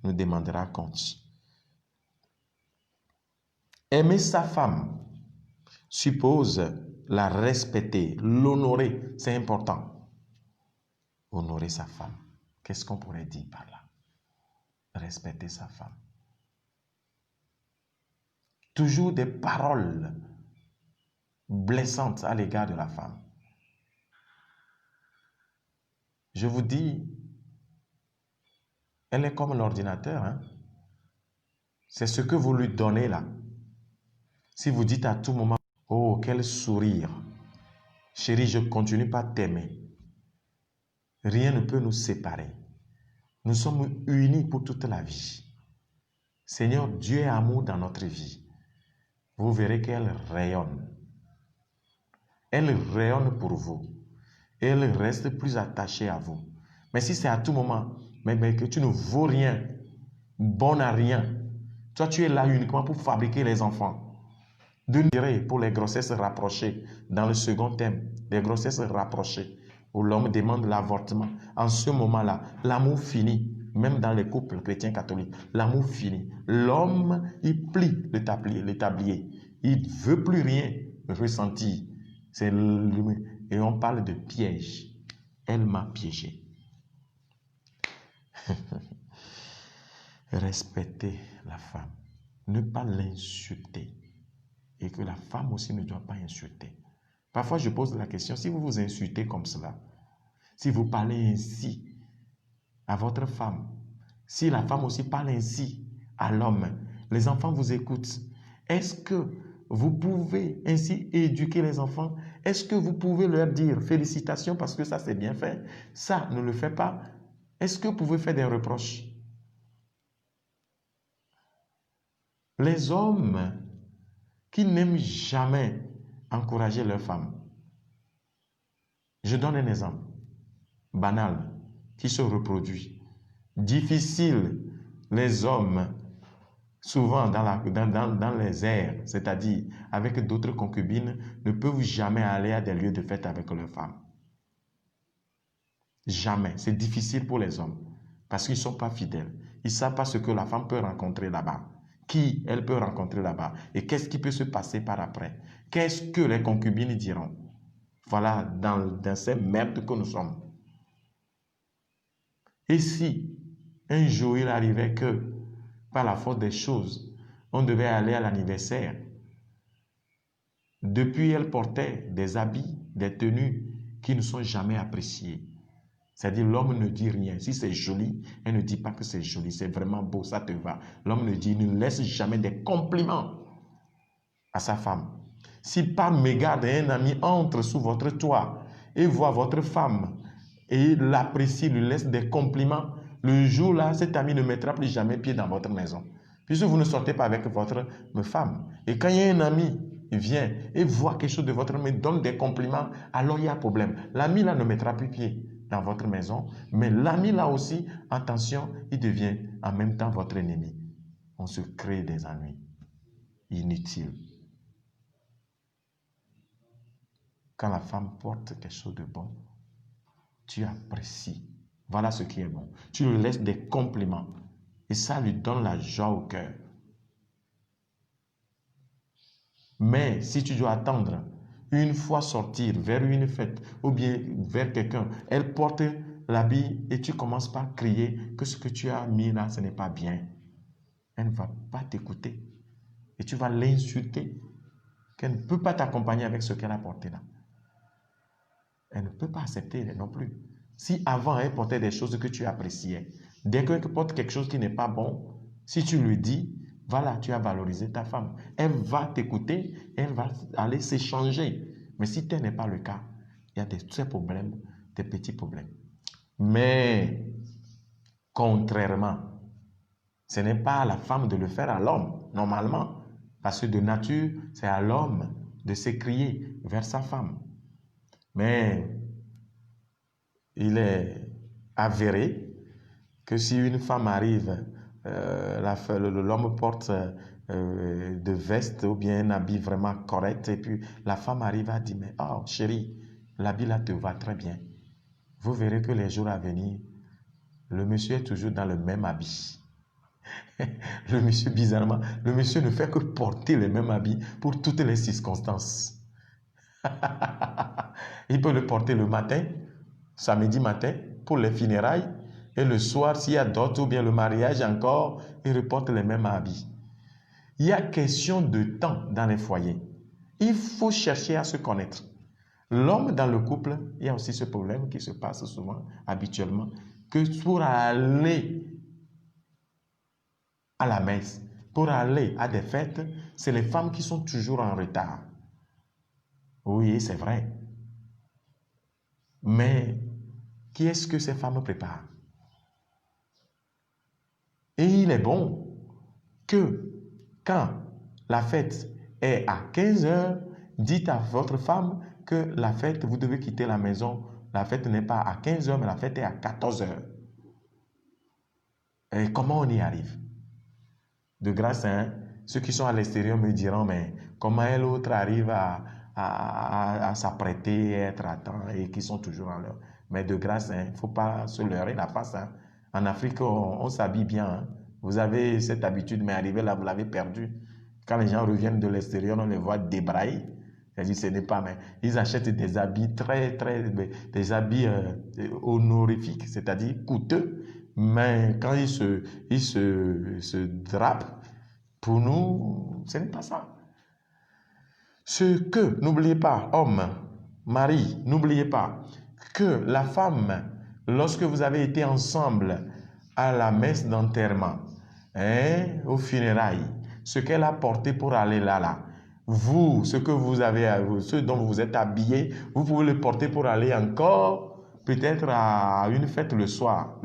nous demandera compte. Aimer sa femme suppose la respecter, l'honorer, c'est important. Honorer sa femme. Qu'est-ce qu'on pourrait dire par là? Respecter sa femme. Toujours des paroles blessantes à l'égard de la femme. Je vous dis, elle est comme l'ordinateur. Hein? C'est ce que vous lui donnez là. Si vous dites à tout moment, oh, quel sourire. Chérie, je ne continue pas à t'aimer. Rien ne peut nous séparer. Nous sommes unis pour toute la vie. Seigneur, Dieu est amour dans notre vie. Vous verrez qu'elle rayonne. Elle rayonne pour vous. Et elle reste plus attachée à vous. Mais si c'est à tout moment, mais que tu ne vaux rien, bon à rien, toi tu es là uniquement pour fabriquer les enfants. Pour les grossesses rapprochées, dans le second thème, les grossesses rapprochées, où l'homme demande l'avortement. En ce moment-là, l'amour finit. Même dans les couples chrétiens catholiques, l'amour finit. L'homme, il plie l'établier. Il ne veut plus rien ressentir. Et on parle de piège. Elle m'a piégé. Respecter la femme. Ne pas l'insulter. Et que la femme aussi ne doit pas insulter. Parfois, je pose la question, si vous vous insultez comme cela, si vous parlez ainsi à votre femme, si la femme aussi parle ainsi à l'homme, les enfants vous écoutent. Est-ce que vous pouvez ainsi éduquer les enfants? Est-ce que vous pouvez leur dire félicitations parce que ça c'est bien fait? Ça ne le fait pas. Est-ce que vous pouvez faire des reproches? Les hommes qui n'aiment jamais encourager leur femme. Je donne un exemple banal qui se reproduit. Difficile, les hommes, souvent dans les airs, c'est-à-dire avec d'autres concubines, ne peuvent jamais aller à des lieux de fête avec leurs femmes. Jamais. C'est difficile pour les hommes parce qu'ils ne sont pas fidèles. Ils ne savent pas ce que la femme peut rencontrer là-bas. Qui elle peut rencontrer là-bas et qu'est-ce qui peut se passer par après. Qu'est-ce que les concubines diront? Voilà, dans ces merdes que nous sommes. Et si un jour il arrivait que, par la force des choses, on devait aller à l'anniversaire, depuis elle portait des habits, des tenues qui ne sont jamais appréciées. C'est-à-dire l'homme ne dit rien. Si c'est joli, elle ne dit pas que c'est joli, c'est vraiment beau, ça te va. L'homme ne laisse jamais des compliments à sa femme. Si par mégarde un ami entre sous votre toit et voit votre femme et l'apprécie, lui laisse des compliments, le jour-là, cet ami ne mettra plus jamais pied dans votre maison. Puisque vous ne sortez pas avec votre femme. Et quand il y a un ami qui vient et voit quelque chose de votre maison, donne des compliments, alors il y a un problème. L'ami là ne mettra plus pied. dans votre maison, mais l'ami là aussi, attention, il devient en même temps votre ennemi. On se crée des ennuis inutiles. Quand la femme porte quelque chose de bon, tu apprécies. Voilà ce qui est bon. Tu lui laisses des compliments et ça lui donne la joie au cœur. Mais si tu dois attendre une fois sortir vers une fête ou bien vers quelqu'un, elle porte l'habit et tu commences par crier que ce que tu as mis là, ce n'est pas bien. Elle ne va pas t'écouter et tu vas l'insulter qu'elle ne peut pas t'accompagner avec ce qu'elle a porté là. Elle ne peut pas accepter non plus. Si avant elle portait des choses que tu appréciais, dès qu'elle porte quelque chose qui n'est pas bon, si tu lui dis, voilà, tu as valorisé ta femme, elle va t'écouter, elle va aller s'échanger. Mais si tel n'est pas le cas, il y a des problèmes, des petits problèmes. Mais, contrairement, ce n'est pas à la femme de le faire à l'homme, normalement. Parce que de nature, c'est à l'homme de s'écrier vers sa femme. Mais il est avéré que si une femme arrive, l'homme porte de veste ou bien un habit vraiment correct et puis la femme arrive à dire, mais oh chérie, l'habit là te va très bien. Vous verrez que les jours à venir, le monsieur est toujours dans le même habit. Le monsieur, bizarrement, le monsieur ne fait que porter le même habit pour toutes les circonstances. Il peut le porter le matin, samedi matin, pour les funérailles, et le soir, s'il y a d'autres ou bien le mariage encore, il reporte les mêmes habits. Il y a question de temps dans les foyers. Il faut chercher à se connaître. L'homme dans le couple, il y a aussi ce problème qui se passe souvent, habituellement, que pour aller à la messe, pour aller à des fêtes, c'est les femmes qui sont toujours en retard. Oui, c'est vrai. Mais qui est-ce que ces femmes préparent? Et il est bon que quand la fête est à 15 heures, dites à votre femme que la fête, vous devez quitter la maison. La fête n'est pas à 15 heures, mais la fête est à 14 heures. Et comment on y arrive? De grâce, hein, ceux qui sont à l'extérieur me diront, mais comment l'autre arrive à s'apprêter, être à temps et qui sont toujours en l'heure. Mais de grâce, il ne faut pas se leurrer la face. Hein. En Afrique, on s'habille bien. Hein. Vous avez cette habitude, mais arrivé là, vous l'avez perdu. Quand les gens reviennent de l'extérieur, on les voit débrailler. C'est-à-dire, ce n'est pas, mais ils achètent des habits des habits honorifiques, c'est-à-dire coûteux. Mais quand ils se drapent, pour nous, ce n'est pas ça. Ce que, n'oubliez pas, homme, mari, n'oubliez pas que la femme, lorsque vous avez été ensemble à la messe d'enterrement, aux funérailles, ce qu'elle a porté pour aller là, vous, ce que vous avez, ce dont vous êtes habillé, vous pouvez le porter pour aller encore peut-être à une fête le soir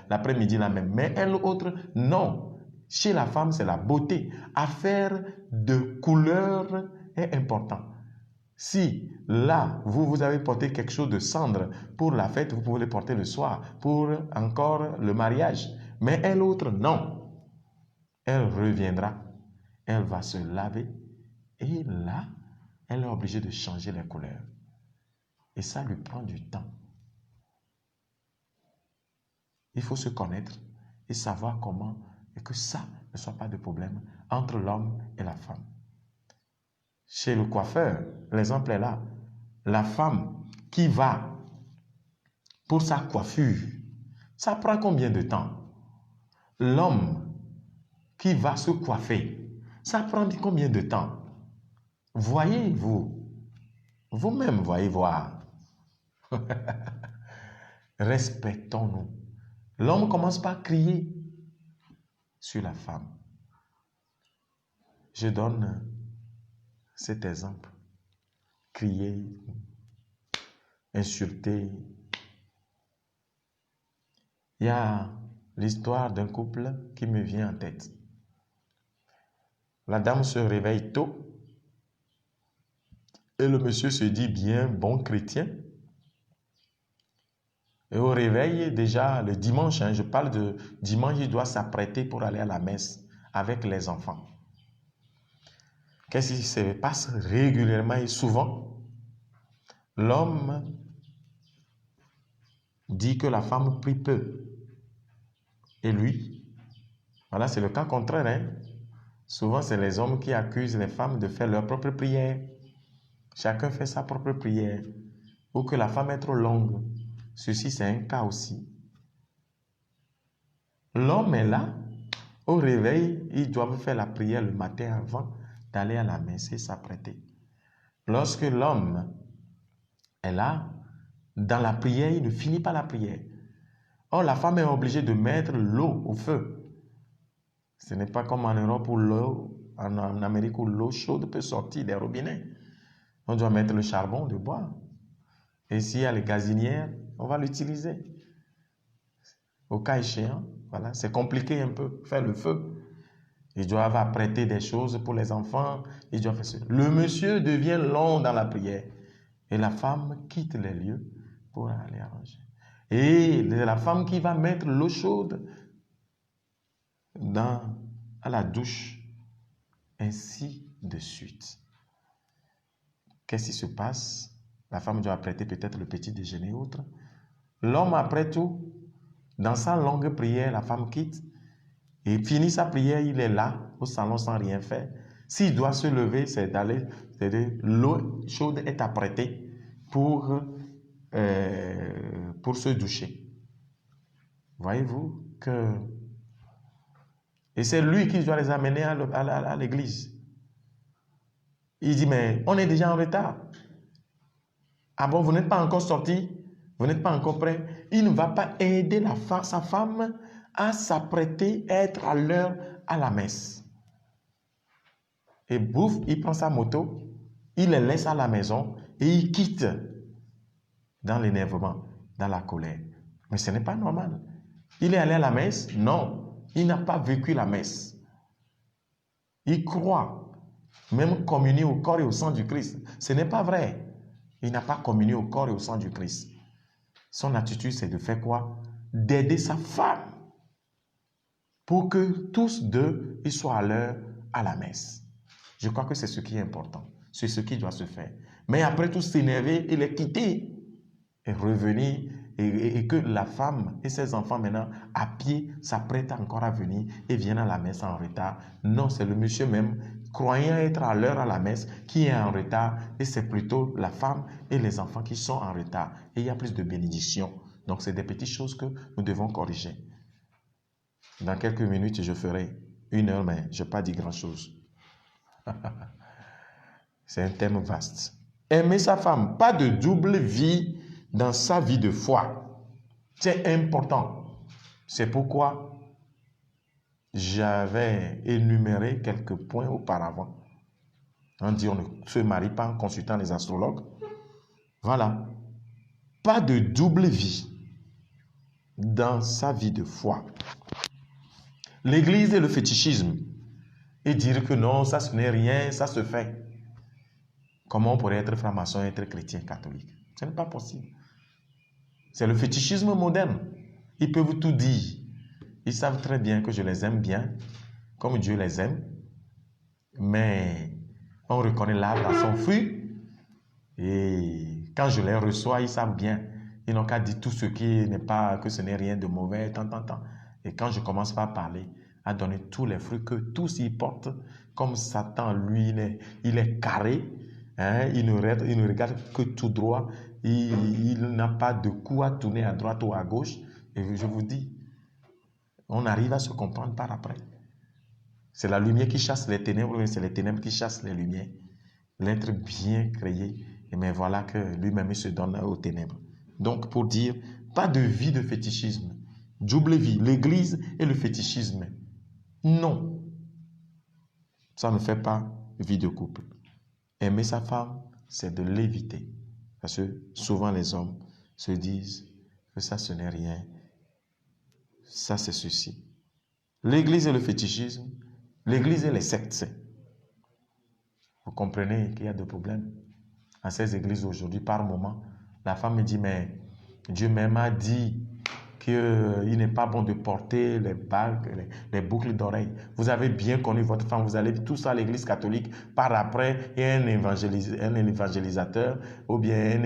l'après-midi la même. Mais elle autre, non. Chez la femme, c'est la beauté. Affaire de couleur est important. Si là, vous avez porté quelque chose de cendre pour la fête, vous pouvez le porter le soir pour encore le mariage. Mais elle autre, non. Elle reviendra, elle va se laver et là, elle est obligée de changer les couleurs. Et ça lui prend du temps. Il faut se connaître et savoir comment et que ça ne soit pas de problème entre l'homme et la femme. Chez le coiffeur, l'exemple est là. La femme qui va pour sa coiffure, ça prend combien de temps? L'homme qui va se coiffer, ça prend combien de temps? Voyez-vous, vous-même voyez voir. Respectons-nous. L'homme commence par crier sur la femme. Je donne cet exemple. Crier, insulter. Il y a l'histoire d'un couple qui me vient en tête. La dame se réveille tôt et le monsieur se dit bien bon chrétien. Et au réveil, déjà le dimanche, hein, je parle de dimanche, il doit s'apprêter pour aller à la messe avec les enfants. Qu'est-ce qui se passe régulièrement et souvent? L'homme dit que la femme prie peu. Et lui, voilà, c'est le cas contraire. Hein? Souvent, c'est les hommes qui accusent les femmes de faire leur propre prière. Chacun fait sa propre prière. Ou que la femme est trop longue. Ceci, c'est un cas aussi. L'homme est là. Au réveil, ils doivent faire la prière le matin avant d'aller à la messe et s'apprêter. Lorsque l'homme est là, dans la prière, il ne finit pas la prière. Or, la femme est obligée de mettre l'eau au feu. Ce n'est pas comme en Europe où l'eau, en Amérique où l'eau chaude peut sortir des robinets. On doit mettre le charbon de bois. Et s'il y a les gazinières, on va l'utiliser. Au cas échéant, voilà, c'est compliqué un peu, faire le feu. Ils doivent apprêter des choses pour les enfants. Ils doivent faire ça. Le monsieur devient long dans la prière. Et la femme quitte les lieux pour aller arranger. Et la femme qui va mettre l'eau chaude à la douche, ainsi de suite. Qu'est-ce qui se passe? La femme doit apprêter peut-être le petit déjeuner ou autre. L'homme, après tout, dans sa longue prière, la femme quitte et finit sa prière, il est là au salon sans rien faire. S'il doit se lever, c'est d'aller, l'eau chaude est apprêtée pour se doucher. Voyez-vous que... Et c'est lui qui doit les amener à l'église. Il dit, mais on est déjà en retard. Ah bon, vous n'êtes pas encore sorti? Vous n'êtes pas encore prêt? Il ne va pas aider sa femme à s'apprêter, à être à l'heure à la messe. Et bouf, il prend sa moto, il les laisse à la maison et il quitte dans l'énervement, dans la colère. Mais ce n'est pas normal. Il est allé à la messe? Non, il n'a pas vécu la messe. Il croit, même communier au corps et au sang du Christ. Ce n'est pas vrai. Il n'a pas communié au corps et au sang du Christ. Son attitude, c'est de faire quoi? D'aider sa femme pour que tous deux ils soient à l'heure à la messe. Je crois que c'est ce qui est important. C'est ce qui doit se faire. Mais après tout s'énerver et les quitter et revenir et que la femme et ses enfants maintenant à pied s'apprêtent encore à venir et viennent à la messe en retard. Non, c'est le monsieur même croyant être à l'heure à la messe qui est en retard et c'est plutôt la femme et les enfants qui sont en retard. Et il y a plus de bénédictions. Donc c'est des petites choses que nous devons corriger. Dans quelques minutes, je ferai 1 heure, mais je n'ai pas dit grand-chose. C'est un thème vaste. Aimer sa femme, pas de double vie dans sa vie de foi. C'est important. C'est pourquoi j'avais énuméré quelques points auparavant. On dit on ne se marie pas en consultant les astrologues. Voilà. Pas de double vie dans sa vie de foi. L'église et le fétichisme. Et dire que non, ça ce n'est rien, ça se fait. Comment on pourrait être franc-maçon et être chrétien catholique? Ce n'est pas possible. C'est le fétichisme moderne. Ils peuvent tout dire. Ils savent très bien que je les aime bien, comme Dieu les aime. Mais on reconnaît l'arbre à son fruit. Et quand je les reçois, ils savent bien. Ils n'ont qu'à dire tout ce qui n'est pas, que ce n'est rien de mauvais, tant. Et quand je commence par parler, à donner tous les fruits que tous y portent, comme Satan, lui, il est carré, hein, il ne regarde que tout droit, il n'a pas de coup à tourner à droite ou à gauche. Et je vous dis, on arrive à se comprendre par après. C'est la lumière qui chasse les ténèbres, mais c'est les ténèbres qui chassent les lumières. L'être bien créé, et mais voilà que lui-même il se donne aux ténèbres. Donc pour dire, pas de vie de fétichisme, double vie, l'église et le fétichisme. Non, ça ne fait pas vie de couple. Aimer sa femme, c'est de l'éviter. Parce que souvent les hommes se disent que ça ce n'est rien, ça c'est ceci. L'église et le fétichisme, l'église et les sectes. Vous comprenez qu'il y a des problèmes. À ces églises aujourd'hui, par moment, la femme me dit, mais Dieu même a dit qu'il n'est pas bon de porter les bagues, les boucles d'oreilles. Vous avez bien connu votre femme, vous allez tous à l'église catholique. Par après, il y a un évangélisateur ou bien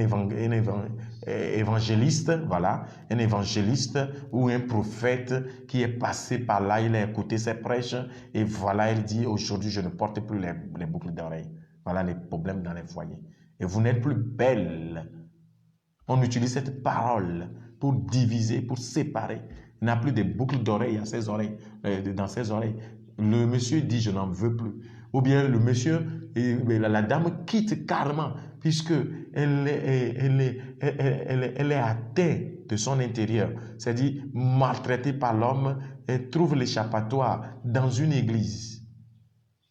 évangéliste, voilà, un évangéliste ou un prophète qui est passé par là, il a écouté ses prêches et voilà, il dit aujourd'hui je ne porte plus les boucles d'oreilles. Voilà les problèmes dans les foyers. Et vous n'êtes plus belle. On utilise cette parole pour diviser, pour séparer. Il n'a plus de boucles d'oreilles à ses oreilles, dans ses oreilles. Le monsieur dit, je n'en veux plus. Ou bien le monsieur, la dame quitte carrément, puisque elle est atteinte de son intérieur. C'est-à-dire maltraitée par l'homme, elle trouve l'échappatoire dans une église,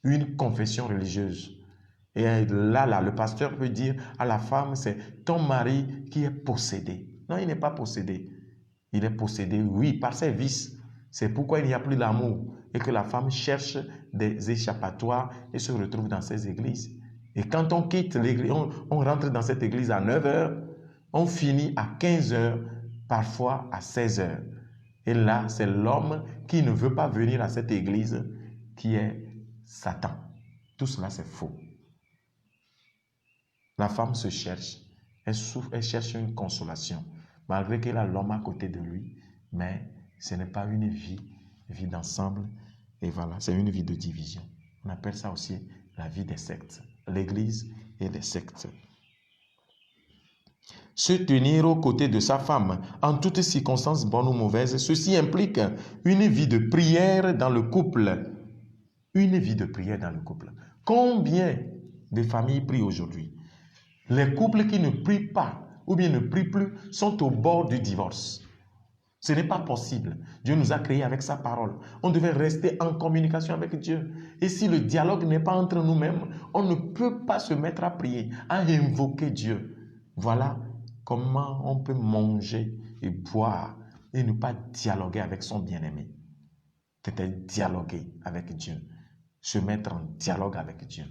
une confession religieuse. Et là, le pasteur peut dire à la femme, c'est ton mari qui est possédé. Non, il n'est pas possédé. Il est possédé, oui, par ses vices. C'est pourquoi il n'y a plus d'amour et que la femme cherche des échappatoires et se retrouve dans ces églises. Et quand on quitte l'église, on rentre dans cette église à 9 heures, on finit à 15 heures, parfois à 16 heures. Et là, c'est l'homme qui ne veut pas venir à cette église qui est Satan. Tout cela, c'est faux. La femme se cherche, elle souffre, elle cherche une consolation, malgré qu'elle a l'homme à côté de lui, mais ce n'est pas une vie d'ensemble, et voilà, c'est une vie de division. On appelle ça aussi la vie des sectes, l'église et les sectes. Se tenir aux côtés de sa femme, en toutes circonstances bonnes ou mauvaises, ceci implique une vie de prière dans le couple. Une vie de prière dans le couple. Combien de familles prient aujourd'hui? Les couples qui ne prient pas ou bien ne prient plus sont au bord du divorce. Ce n'est pas possible. Dieu nous a créés avec sa parole. On devait rester en communication avec Dieu. Et si le dialogue n'est pas entre nous-mêmes, on ne peut pas se mettre à prier, à invoquer Dieu. Voilà comment on peut manger et boire et ne pas dialoguer avec son bien-aimé. C'est-à-dire dialoguer avec Dieu. Se mettre en dialogue avec Dieu.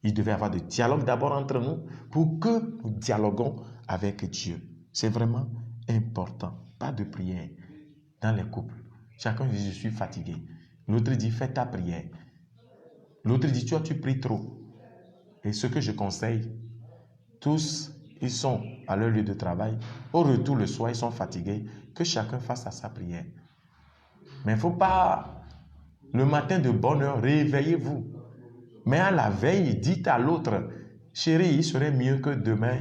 Il devait y avoir des dialogues d'abord entre nous pour que nous dialoguons avec Dieu. C'est vraiment important. Pas de prière dans les couples. Chacun dit, je suis fatigué. L'autre dit, fais ta prière. L'autre dit, toi, tu pries trop. Et ce que je conseille, tous, ils sont à leur lieu de travail. Au retour, le soir, ils sont fatigués. Que chacun fasse à sa prière. Mais il ne faut pas, le matin de bonne heure, réveillez-vous. Mais à la veille, dites à l'autre, chérie, il serait mieux que demain,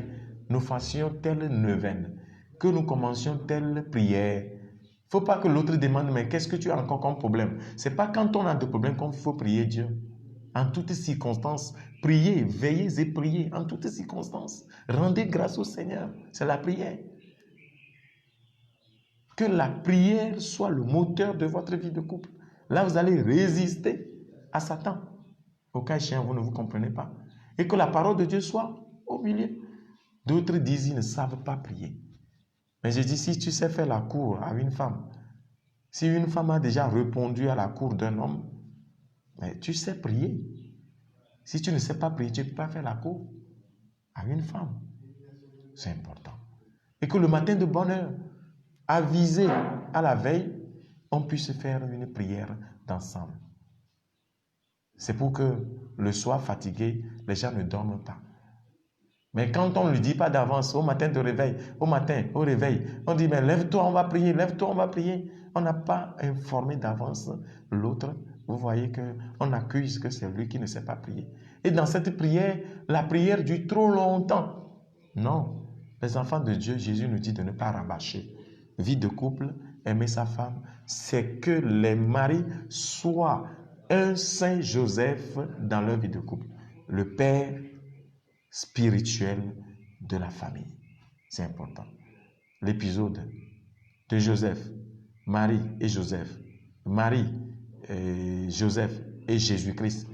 nous fassions telle neuvaine, que nous commencions telle prière. Il ne faut pas que l'autre demande, mais qu'est-ce que tu as encore comme problème? Ce n'est pas quand on a des problèmes qu'il faut prier Dieu. En toutes circonstances, priez, veillez et priez en toutes circonstances. Rendez grâce au Seigneur, c'est la prière. Que la prière soit le moteur de votre vie de couple. Là, vous allez résister à Satan. Au cas échéant, vous ne vous comprenez pas. Et que la parole de Dieu soit au milieu. D'autres disent qu'ils ne savent pas prier. Mais je dis, si tu sais faire la cour à une femme, si une femme a déjà répondu à la cour d'un homme, mais tu sais prier. Si tu ne sais pas prier, tu ne peux pas faire la cour à une femme. C'est important. Et que le matin de bonne heure, avisé à la veille, on puisse faire une prière d'ensemble. C'est pour que le soir fatigué, les gens ne dorment pas. Mais quand on ne le dit pas d'avance, au matin de réveil, au réveil, on dit, mais lève-toi, on va prier, lève-toi, on va prier. On n'a pas informé d'avance l'autre. Vous voyez qu'on accuse que c'est lui qui ne sait pas prier. Et dans cette prière, la prière dure trop longtemps. Non. Les enfants de Dieu, Jésus nous dit de ne pas rabâcher. Vie de couple, aimer sa femme, c'est que les maris soient un Saint Joseph dans leur vie de couple. Le père spirituel de la famille. C'est important. L'épisode de Joseph, Marie et Joseph, Marie, Joseph et Jésus-Christ,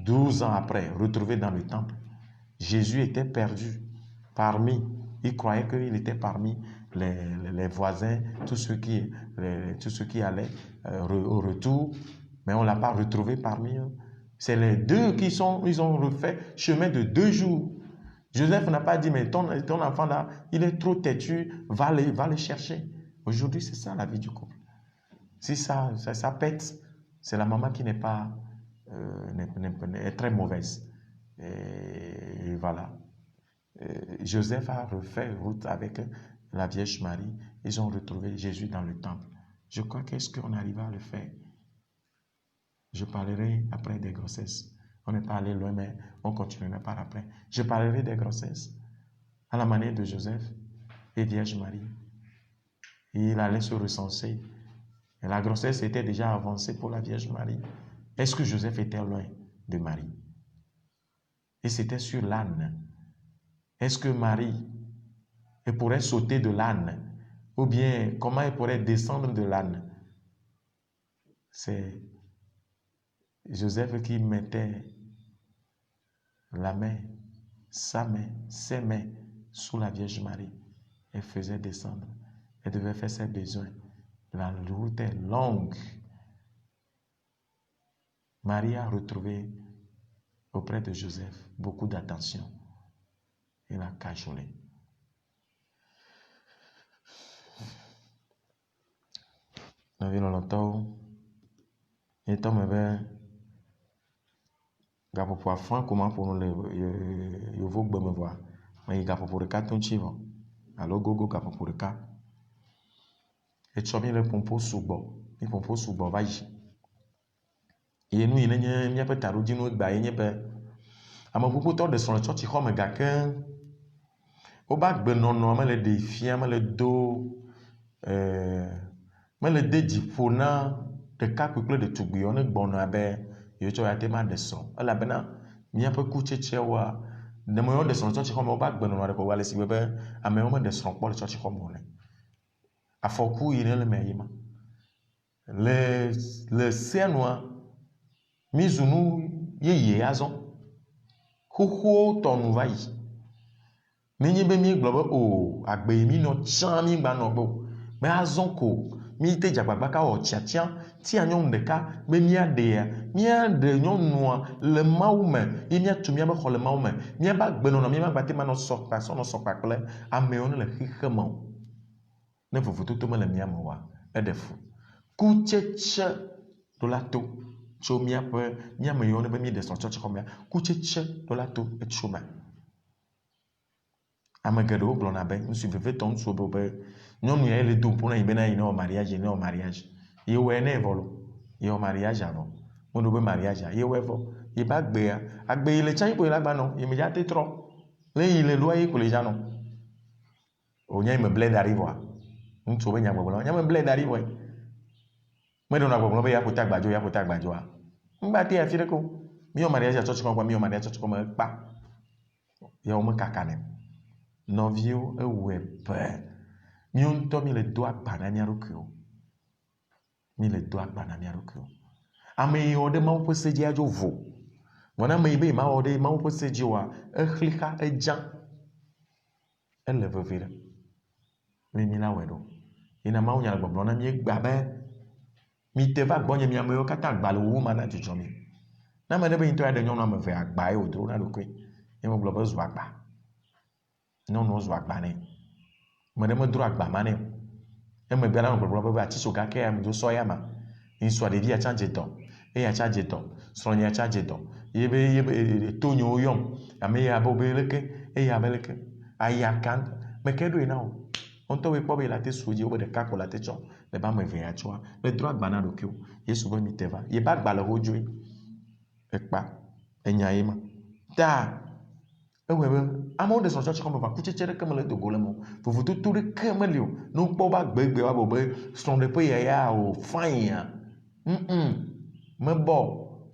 12 ans après, retrouvés dans le temple, Jésus était perdu il croyait qu'il était parmi les voisins, tous ceux qui allaient au retour, mais on ne l'a pas retrouvé parmi eux. C'est les deux ils ont refait chemin de 2 jours. Joseph n'a pas dit, mais ton enfant là, il est trop têtu, va le chercher. Aujourd'hui, c'est ça la vie du couple. Si ça pète, c'est la maman qui n'est pas est très mauvaise. Et voilà. Joseph a refait route avec la Vierge Marie. Ils ont retrouvé Jésus dans le temple. Je crois qu'est-ce qu'on arrive à le faire. Je parlerai après des grossesses. On n'est pas allé loin, mais on continuera par après. Je parlerai des grossesses à la manière de Joseph et Vierge Marie. Il allait se recenser. Et la grossesse était déjà avancée pour la Vierge Marie. Est-ce que Joseph était loin de Marie? Et c'était sur l'âne. Est-ce que Marie elle pourrait sauter de l'âne? Ou bien comment elle pourrait descendre de l'âne? C'est Joseph qui mettait la main, sa main, ses mains sous la Vierge Marie et faisait descendre. Elle devait faire ses besoins. La route est longue. Marie a retrouvé auprès de Joseph beaucoup d'attention. Il a cajolé. La vie longtemps. Et toi, me gapo pour afin comment pour nous le vous me voir. Mais il gapo pour le cas ton chivo. Alors gogo gapo pour le cas. Et tu as mis le pompo sous bord. Il pompo sous bord va y. Et nous, il n'y a pas de tarot d'ino de bain, il n'y a pas. À mon propos, de son church, il y a un gars au bac de non, mais le défi, mais le dos, mais le dédipona de cap de tout bouillon, bon, abe, il y a été mal de son. À la bena, il y a pas couché chewa. De moyen de son church, comme au bac de non, avec Wallace, si vous avez un moment de son pour le church comme on est. À Fokou, il est le meilleur. Le Sénois, Mizunu, yé azon. Koko tonu va yi. Minye be mi glo o agbe mi no chan mi gba no gbo. Me azon ko mi te jagbagba ka o tia ti anyon deka be mi ade nyon noa le maume i mi atu mi ba xɔ le maume mi ba gbe no mi ba gba te ma no sokpa so no sokpa kple ame on le xixemo. Ne vovototo me le mi amowa e de fu. Kucheche do la to tso miame yone be mi de son church comme kucheche do la to et choma. Ame geɖewo gblɔna be ŋutsu vevetɔ ŋutsuwo be nyɔnu ya le do ƒo na yi bena yi ne wɔ mariage ne wɔ mariage ye wɔe ne vɔ lo ye wɔ mariage avɔ wono be mariage ye wɔe vɔ ye ba agbea agbe yi le tsa yi ko ye la gba nɔ ye me dza te trɔ le yi le loa ye ko le dza nɔ o nya yi me ble da ɖi vɔa ŋutsuwo be nyagbɔgblɔ nya me ble da ɖi vɔe me ɖe na gbɔgblɔ be ya ƒo ta gbadzoa ŋgba te afi ɖe ko mi wɔ mariage tsɔtsi kɔ mi wɔ mariage tsɔtsi kɔ me kpa ya wo me kaka ne nɔviwo ewɔe be mío ŋutɔ mi le do agba na mía ɖokuiwo mi le do agba na mía ɖokuiwo ame yi wɔ ɖe mawu ƒe se dzi adzo vo vɔ na ame yi be ma wɔ ɖe mawu ƒe se dzi oa exli xa edza ele veve ɖe mi la wɔe ɖo yina mawu nya le gbɔgblɔ na mi gba be mi te va gbɔnye mi amewo katã agba le wo ma na dzudzɔ mi na ame ɖe be ŋutɔ ya ɖe nyɔnu ame eve agba ye wòdro na ɖokui ye me gblɔ be zu agba nyɔnuwo zu agba nɛ me ɖe me dro agba ma nɛ emegbe la gblɔgblɔ be atitso gake ya do sɔ ya ma ŋusua ɖevi ya tsa dze dɔ eya tsa dze dɔ srɔ̃nye ya tsa dze dɔ yebe tonyewo yɔm ame ya be obe leke eya be leke aya kan meke ɖoe na o ŋutɔ be kpɔ be la te su dzi wo be ɖeka ko la te tsɔ le ba ame eve ya tsɔa le dro agba na ɖokuiwo yesu be mi te va ye ba agba le ho dzoe ekpa enya ye ma ta ewɔe be amewo ɖe srɔ̃tsɔtsi xɔme va kutsetse ɖeke me le dogo le mo vovototo ɖeke me li o ne wokpɔ ba gbegbe wa be srɔ̃ɖeƒe yaya o fain ya mebɔ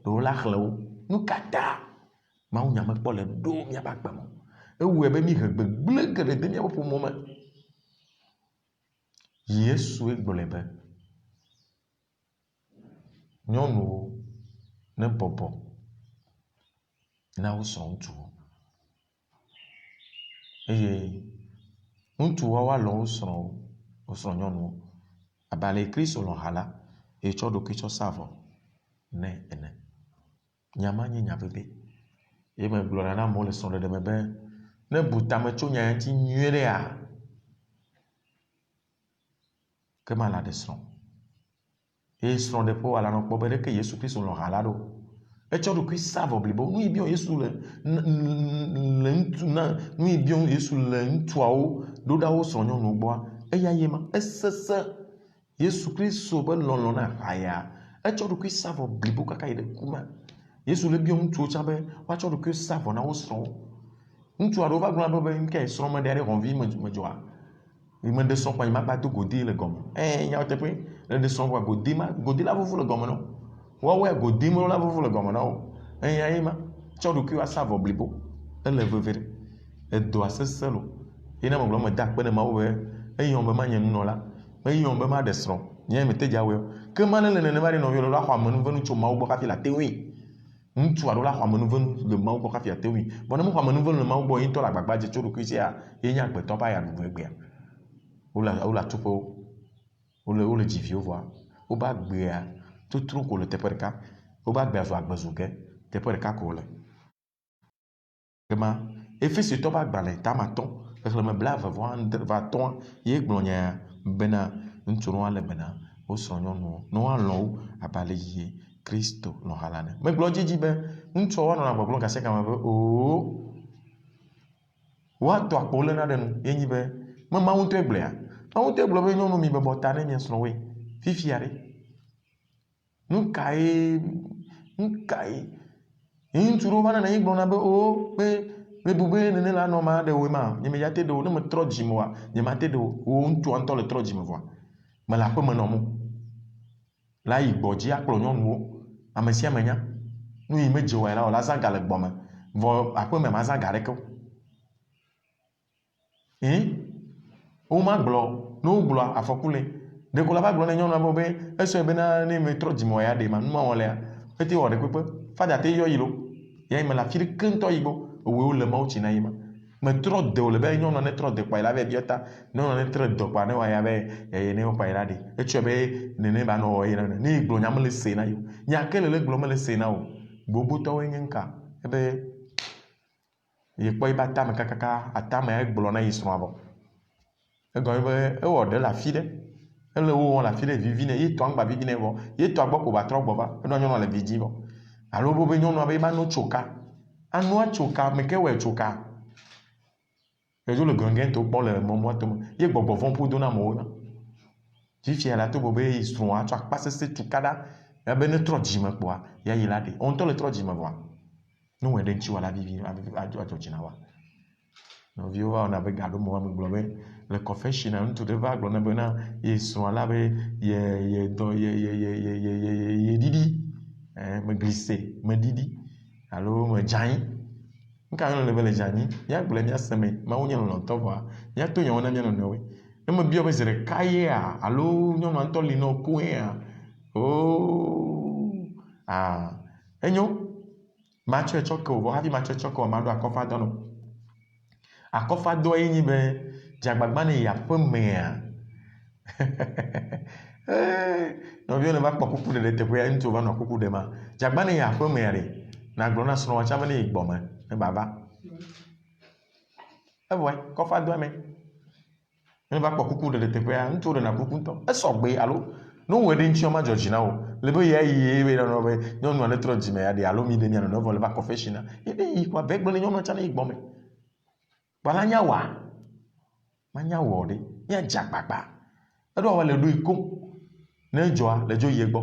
ɖewo la xlẽ wo nu katã mawu nya mekpɔ le ɖo miabe agbe me ewɔe be mi he gbegble geɖe de miabe ƒomo me Yesue gblɔe be nyɔnuwo ne bɔbɔ na wo srɔ̃ ŋutsuwo eye ŋutsuwo woalɔ wo srɔ̃ nyɔnuwo abe ale Kristo lɔ ha la etsɔ ɖokui tsɔ sa vɔ ne ene nyama nye nya veve ye me gblɔna na amewo le srɔ̃ɖeɖe me be ne butame tso nya ŋuti nyuie ɖea, ke ma la de srɔ̃. Eye srɔ̃ ɖe ƒe wala nɔ kpɔ be ɖeke Yesu Kristo lɔ ha la ɖo. Etsɔ ɖokui sa vɔ blibo. Nu yi biɔ Yesu le ŋutsu na nu yi biɔ Yesu le ŋutsuawo ɖo ɖa wo srɔ̃nyɔnuwo gbɔa. Eya ye ma esese Yesu Kristo be lɔlɔ na haya. Etsɔ ɖokui sa vɔ blibo kaka yi ɖe kuma. Yesu le biɔ ŋutsuwo tsã be woatsɔ ɖokui sa vɔ na wo srɔ̃wo. Ŋutsu aɖewo va gblɔna be nke srɔ̃ me ɖe aɖe hɔnvi me dzɔa. Me de srɔ̃ kpa ma gba do godi le gɔme. Nyawo teƒe le de srɔ̃ kpa godi la vuvu le gɔme na wo. Woawoe godi me la vuvu le gɔme na wo. Eya ye ma tsɔ ɖokui wa sa vɔ blibo. Ele veve ɖe. Edoa sese lo. Yena me gblɔ me da akpe ne Mawu be eyɔm be ma nye nunɔla. Eyɔm be ma de srɔ̃. Nye me te dza wɔe. Ke ma le nenema ɖe nɔvio la xɔ amenuvenu tso Mawu gbɔ kafi la te ŋui. Ŋutsu aɖewo la xɔ amenuvenu le Mawu gbɔ kafi la te ŋui. Vɔ ne me xɔ amenuvenu le Mawu gbɔ yi ŋutɔ le agbagba dze tso ɖokui sia, ye nye agbetɔ ba ya ɖuɖu egbea. Wole atuƒewo. Wole dziviwo vɔa. Woba agbea tutru ko le teƒe ɖeka. Woba agbea zu agbezu ge teƒe ɖeka ko le. Kema Efesitɔ ba agbalẽ tamatɔ xexlẽme 29 ye gblɔ nya bena ŋutsu no ale bena wo srɔ̃nyɔnuwo no alɔ wo abale yi Kristo lɔ ha la ne. Megblɔ dzidzi be ŋutsuwo nɔna gbɔgblɔ gase kama be o woatɔ akpo le na ɖe nu ye nyi be me Mawu ŋutɔe gblɔa. Mawu ŋutɔe gblɔ be nyɔnu mi bebɔ ta ne mia srɔ̃woe. Fifia ɖe. Nu kae ŋutsu ɖewo va nana yi gblɔna be o be bu be nene la nɔ ma ɖe woe ma nye me ya te ɖe wo ne me trɔ dzime wa nye ma te ɖe wo ŋutsua ŋutɔ le trɔ dzime vɔa me le aƒe me nɔ mo la yi gbɔ dzi akplɔ nyɔnuwo ame sia ame nya nu yi me dze wa la o la zã ga le gbɔ me vɔ aƒe me ma zã ga ɖeke o. Wo ma gblɔ ne wo gblɔ afɔku le ɖeko la va gblɔ ne nyɔnua be esɔ be na ne me trɔ dzime wa ya ɖe ma nu ma wɔ lea ete wɔ ɖe kpekpe fada te yɔ yi lo ya yi me la fi ɖeke ŋutɔ yi gbɔ owo le Mawu tsi na yi ma me trɔ de o le be nyɔnua ne trɔ de kpa yi la be biɔ ta nyɔnua ne trɔ de kpa ne wa ya be ne wo kpa yi la ɖe etsɔ be nene ba nɔ wɔ yi ne ne gblɔ nya me le se na yi nya ke le gblɔ me le se na o gbogbootɔwoe nye nka ebe ye kpɔ yi ba tame kakaka atame egblɔ na yi srɔ̃a vɔ egɔme be ewɔ ɖe le afi ɖe ele wo wɔm le afi ɖe vivi ne ye tɔ ŋgba vivi ne vɔ ye tɔ gbɔ ko ba trɔ gbɔ va enɔ nyɔnua le vi dzi vɔ alo be nyɔnua be ba no tsoka anua tsoka me ke wɔ tsoka edzo le gɔngɛn to kpɔ le mɔmɔ to me ye gbɔgbɔ vɔ ƒodo na amewo na fifia la to be srɔ̃a tsɔ akpa sese tuka ɖa ebe ne trɔ dzime kpɔa ya yi la ɖe o ŋutɔ le trɔ dzime vɔa ne wɔ ɖe ŋtsi wa la vivi adzɔ dzina wa nɔviwo va wɔna be gaɖo mo me gblɔ be le confession ŋutsu ɖe va gblɔ na be na ye srɔ̃a la be ye ɖiɖi me glisse me ɖiɖi alo me dzanyi nka yɔ le be le dzanyi ya gblɔ mia seme Mawu nye lɔlɔtɔ vɔa ya to nyawo na mia nɔnɔewoe ne me biɔ be zi ɖeka yea alo nyɔnua ŋutɔ li nɔ koea enyo matsɔe tsɔ ke o vɔ hafi matsɔe tsɔ ke o ma ɖo akɔfadɔ no akɔfadɔ ye nyi be dzagbagba ne yi aƒe mea nɔviwo ne va kpɔ kuku ɖe teƒe ya ŋutsu va nɔ kuku ɖe ma dzagba ne yi aƒe mea ɖe na gblɔ na srɔ̃wa tsã be ne yi gbɔme ne baba evɔe kɔfadɔe me ne va kpɔ kuku ɖe teƒea ŋutsu ɖe na kuku ŋutɔ esɔ gbe alo ne wo ɖe ŋtsi ma dzɔ dzi na o le be ya yi be nɔ be nyɔnua ne trɔ dzime ya ɖe alo mi ɖe mia nɔ vɔ le va confession na ye ne yi kɔ ve gblɔ ne nyɔnua tsã ne yi gbɔme bala nya wa ma nya wɔ ɖe nya dzagbagba eɖo awa le ɖo iko ne dzɔa le dzo yi gbɔ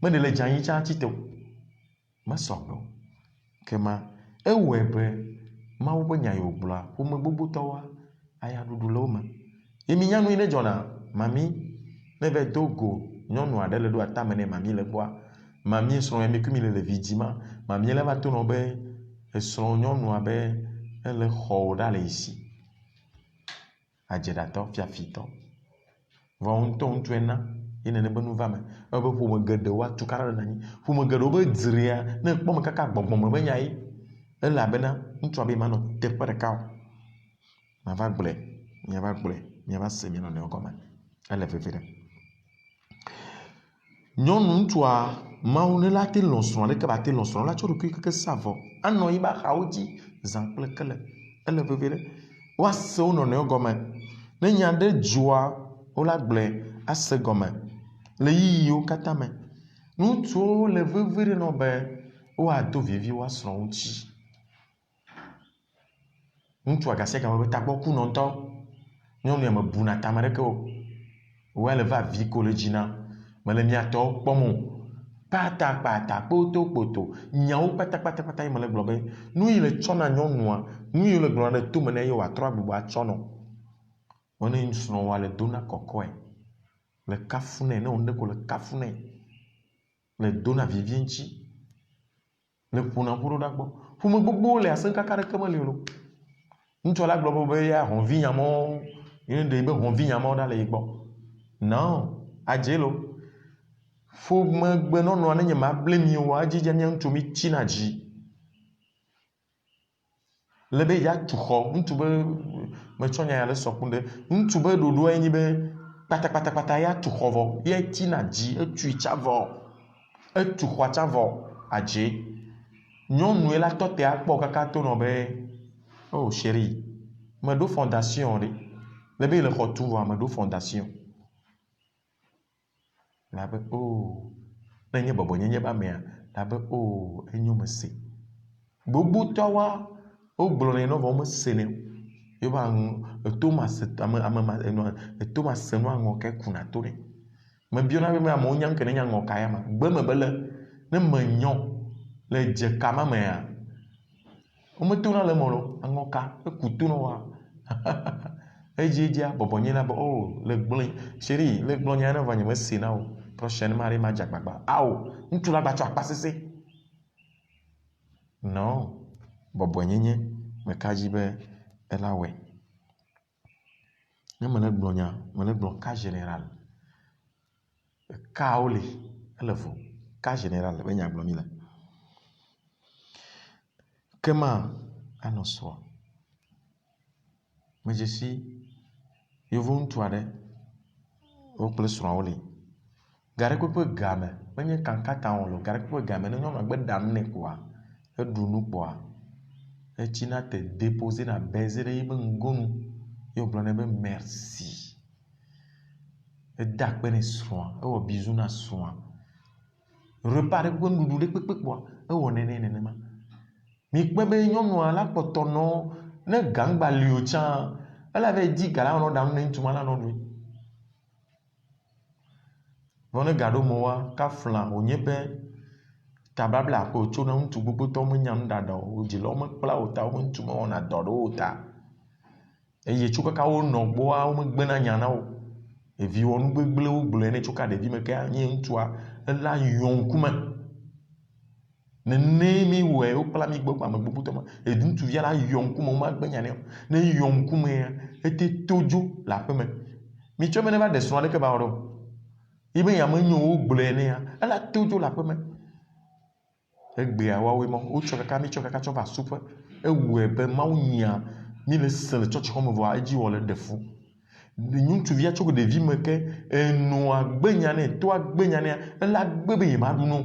me ne le dzanyi tsã tite o me sɔgbe o kema ewɔe be Mawu be nya yi wògblɔa ƒome gbogbotɔwoa aya ɖuɖu le wo me ye mi nya nu yi ne dzɔna mami ne va do go nyɔnu aɖe le ɖo atame ne mami le gbɔa mami srɔ̃ ya mi kui mi le vidzi ma mami le va to nɔ be esrɔ̃ nyɔnua be ele xɔwo ɖa le esi adzeɖatɔ fiafitɔ vɔ ŋutɔe na ye nene be nu va me ebe ƒome geɖewo atu kaɖa ɖe anyi ƒome geɖewo be dzria ne kpɔ me kaka gbɔgbɔme be nya ye elabena ŋutsua be manɔ teƒe ɖeka o mava gblɔe miava se mia nɔnɔewo gɔme ele veve ɖe nyɔnu ŋutsua Mawu ne la te lɔ srɔ̃a ɖeke ba te lɔ srɔ̃a la tsɔ ɖokui keke sa vɔ anɔ yi be axawo dzi zã kple kele ele veve ɖe woase wo nɔnɔewo gɔme ne nya ɖe dzua wola gblɔe ase gɔme le yiyiwo katã me. Ŋutsuwo le veve ɖe nɔ be woado vievi wo asrɔ̃ ŋuti. Ŋutsu agasia game be tagbɔ ku nɔ ŋutɔ, nyɔnu ya me buna tame ɖeke o, woya le va vi ko le dzina mele miatɔwo kpɔm o. Kpata kpoto nyawo kpata yi mele gblɔ be nu yi le tsɔ na nyɔnua, nu yi le gblɔ ɖe tome ne ye wòatrɔ agbugba atsɔ nɔ. Wone srɔ̃woa le dona kɔkɔe, le kafu nɛ, ne wo ŋɖe ko le kafu nɛ, le dona vivie ŋuti, le ƒona ƒu ɖo ɖa gbɔ. Ƒome gbogbo le asẽ kaka ɖeke meli o. Ŋutsu la gblɔ be ya hɔnvi nyamɔ, ye ɖe be hɔnvi nyamɔ ɖa le yi gbɔ. Non, adze lo. Ƒome gbe nɔnɔa ne nye ma ble mi o, adzidze mia ŋutsu mi tina dzi. Le be ya tu xɔ, ŋutsu be metsɔ nya ya le sɔku ɖe, ŋutsu be ɖoɖoa nye be kpata ya tu xɔ vɔ, ya tina dzi, etui tsa vɔ, etu xɔa tsa vɔ, adze. Nyɔnue la tɔte akpɔ kaka to nɔ be oh chérie, me ɖo fondation ɖe, le be le xɔ tu vɔa me ɖo fondation. La be oh, ne nye bɔbɔnyenye ba mea, la be oh, enyo me se. Gbogbo tɔwa o gblɔ ne vɔ me se ne. Yo ba Thomas Thomas no aŋɔ ke kuna to ne. Me biona be amewo nya nke ne nya ŋɔ ka ya ma. Gbe me be le ne me nyɔ le dze kama mea. O me tona le mɔlo aŋɔ ka e ku to no wa. Edzia bɔbɔnye na be oh le gblɔ chérie le gblɔ nya ne va nye me se na o. Prochainement ma dzagbagba. Awo, ŋutsu la gba tsɔ akpa sese. Non, bɔbɔnyenye me kadzi be ela wɛ. Ne me le gblɔ nya, me le gblɔ cas général. Cas le, ele vo. Cas général be nya gblɔ mi le. Kema anɔ sɔ. Me dze si yevu ŋutsu aɖe wo kple srɔ̃a wo le. Gaɖekpe game, menye kankata o lo, gaɖekpe game ne nyɔnua gbe ɖa nu nɛ kpoa, eɖu nu kpoa, etsina te déposer na baiser ɖe yibe ŋgonu, ye wogblɔ nɛ be merci. Eda akpe ne srɔ̃a, ewɔ bisou na srɔ̃a. Repas ɖe kpe nuɖuɖu ɖe kpekpe kpoa, ewɔ nenema. Mi kpe be nyɔnua la kpɔtɔ nɔ, ne gangba li o tsã, ela va di ga la nɔ ɖa nu ne ŋutsu ma la nɔ ɖui. Vɔ ne ga ɖo me wa, kafla wonye be tababla ko tso na ŋutsu gbogbo tɔ me nya nu ɖaɖa o, dzilawo me kpla o ta, wo ŋutsu me wɔna dɔ ɖo o ta. Eye tso kaka wo nɔ gbɔa, wo me gbena nya na wo. Evi wɔ nu gbegble wo gblɔe ne tso ka ɖevi me ke nye ŋutsua, ela yɔ ŋkume. Nene mi wɔe wo kpla mi gbɔ ame gbogbo tɔ ma. Edu ŋutsuvia la yɔ ŋkume wo ma gbe nya ne o. Ne yɔ ŋkumea, ete todzo le aƒe me. Mi tsɔ me ne va ɖe srɔ̃ ɖeke ba wɔ ɖo. Ibe ya me nyo wo gblɔe ne ya, ela todzo le aƒe me. Egbea woawoe ma, mi tsɔ kaka tsɔ va suƒe. Ewɔe be Mawu nya mi le se le tsɔtsi xɔme vɔa edzi wɔ le ɖe fu. Ŋutsuvia tso ɖevi me ke enɔa gbenya ne, toa gbenya ne, ela gbe be ye ma ɖu no.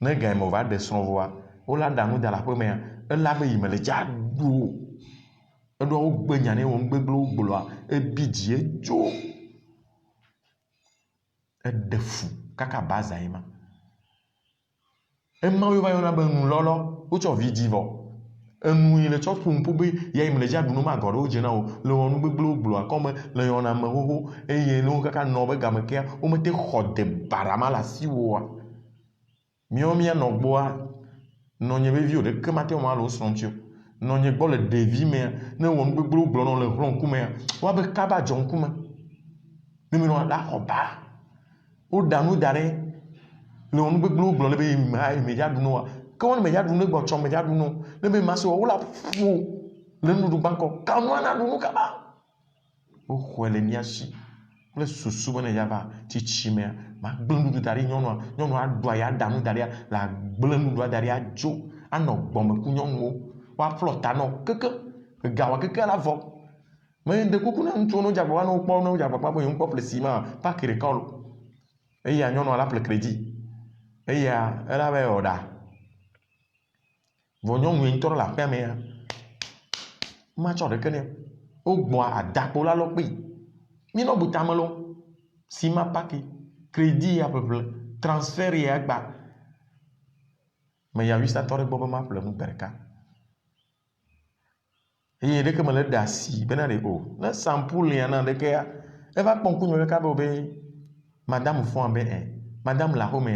Ne ga me va ɖe srɔ̃ vɔa, wo la ɖa nu da le aƒe mea, ela be yi me le dza ɖu. Eɖoa wo gbenya ne wo ŋgbegble wo gblɔa, ebi dzi edzo. Eɖe fu kaka baza ye ma. Ema yo va yɔna be nulɔlɔ, wotsɔ vidzi vɔ. Enu yi le tsɔ ƒompo be ya yi me le dza ɖu no ma gɔ ɖe wo dze na o. Le wɔ nu gbegble wo gblɔa kɔme le yɔna me xoxo eye ne wo kaka nɔ be game kea, wo mete xɔ de barama le asi woa. Miawo mia nɔ gbɔa, nɔnye be viwo ɖeke mate wo ma le wo srɔ̃ ŋuti o. Nɔnye gbɔ le ɖevi mea, ne wɔ nu gbegble wo gblɔ nɔ le hlɔ ŋkumea, woa be kaba dzɔ ŋkume. Ne mi nɔ la xɔ ba. Wo ɖa nu da ɖe le wɔ nu gbegble wo gblɔ le be me dza ɖu noa. Ke wo ne me dza ɖu ne gbɔ tsɔ me dza ɖu no. Ne be ma se wo la ƒo le nuɖuɖu gbãkɔ. Ka nua na ɖu nu kaba. Wo xɔe le mia si. Kple susu be ne dza va tsitsi mea, ma gble nuɖuɖu da ɖe nyɔnua ɖua ya ɖa nu da ɖe la gble nuɖuɖua da ɖe adzo. Anɔ gbɔme ku nyɔnuwo. Woaƒlɔ ta nɔ keke. Gawa keke la vɔ. Me de kuku na ŋutsuwo no dzagbɔ no kpɔ no dzagbɔ be ŋkpɔ plesi ma paki ɖeka lo. Eya nyɔnua la ple crédit. Eya ela va wɔ ɖa. Vos nyɔnu yi ŋutɔ la aƒea mea, matsɔ ɖeke nɛ. Wogbɔ adakpo la lɔ kpe. Mi nɔ butame lo. Sima paki, crédit ya ƒeƒle, transfert ya gba. Me ya wisa tɔ ɖe gbɔ be ma ƒle nu gbe ɖeka. Eye ɖeke me le ɖe asi bena ɖe o. Ne sampu lia na ɖeke ya, eva kpɔ ŋkunyɔ ɖeka be madame fɔa be madame la xome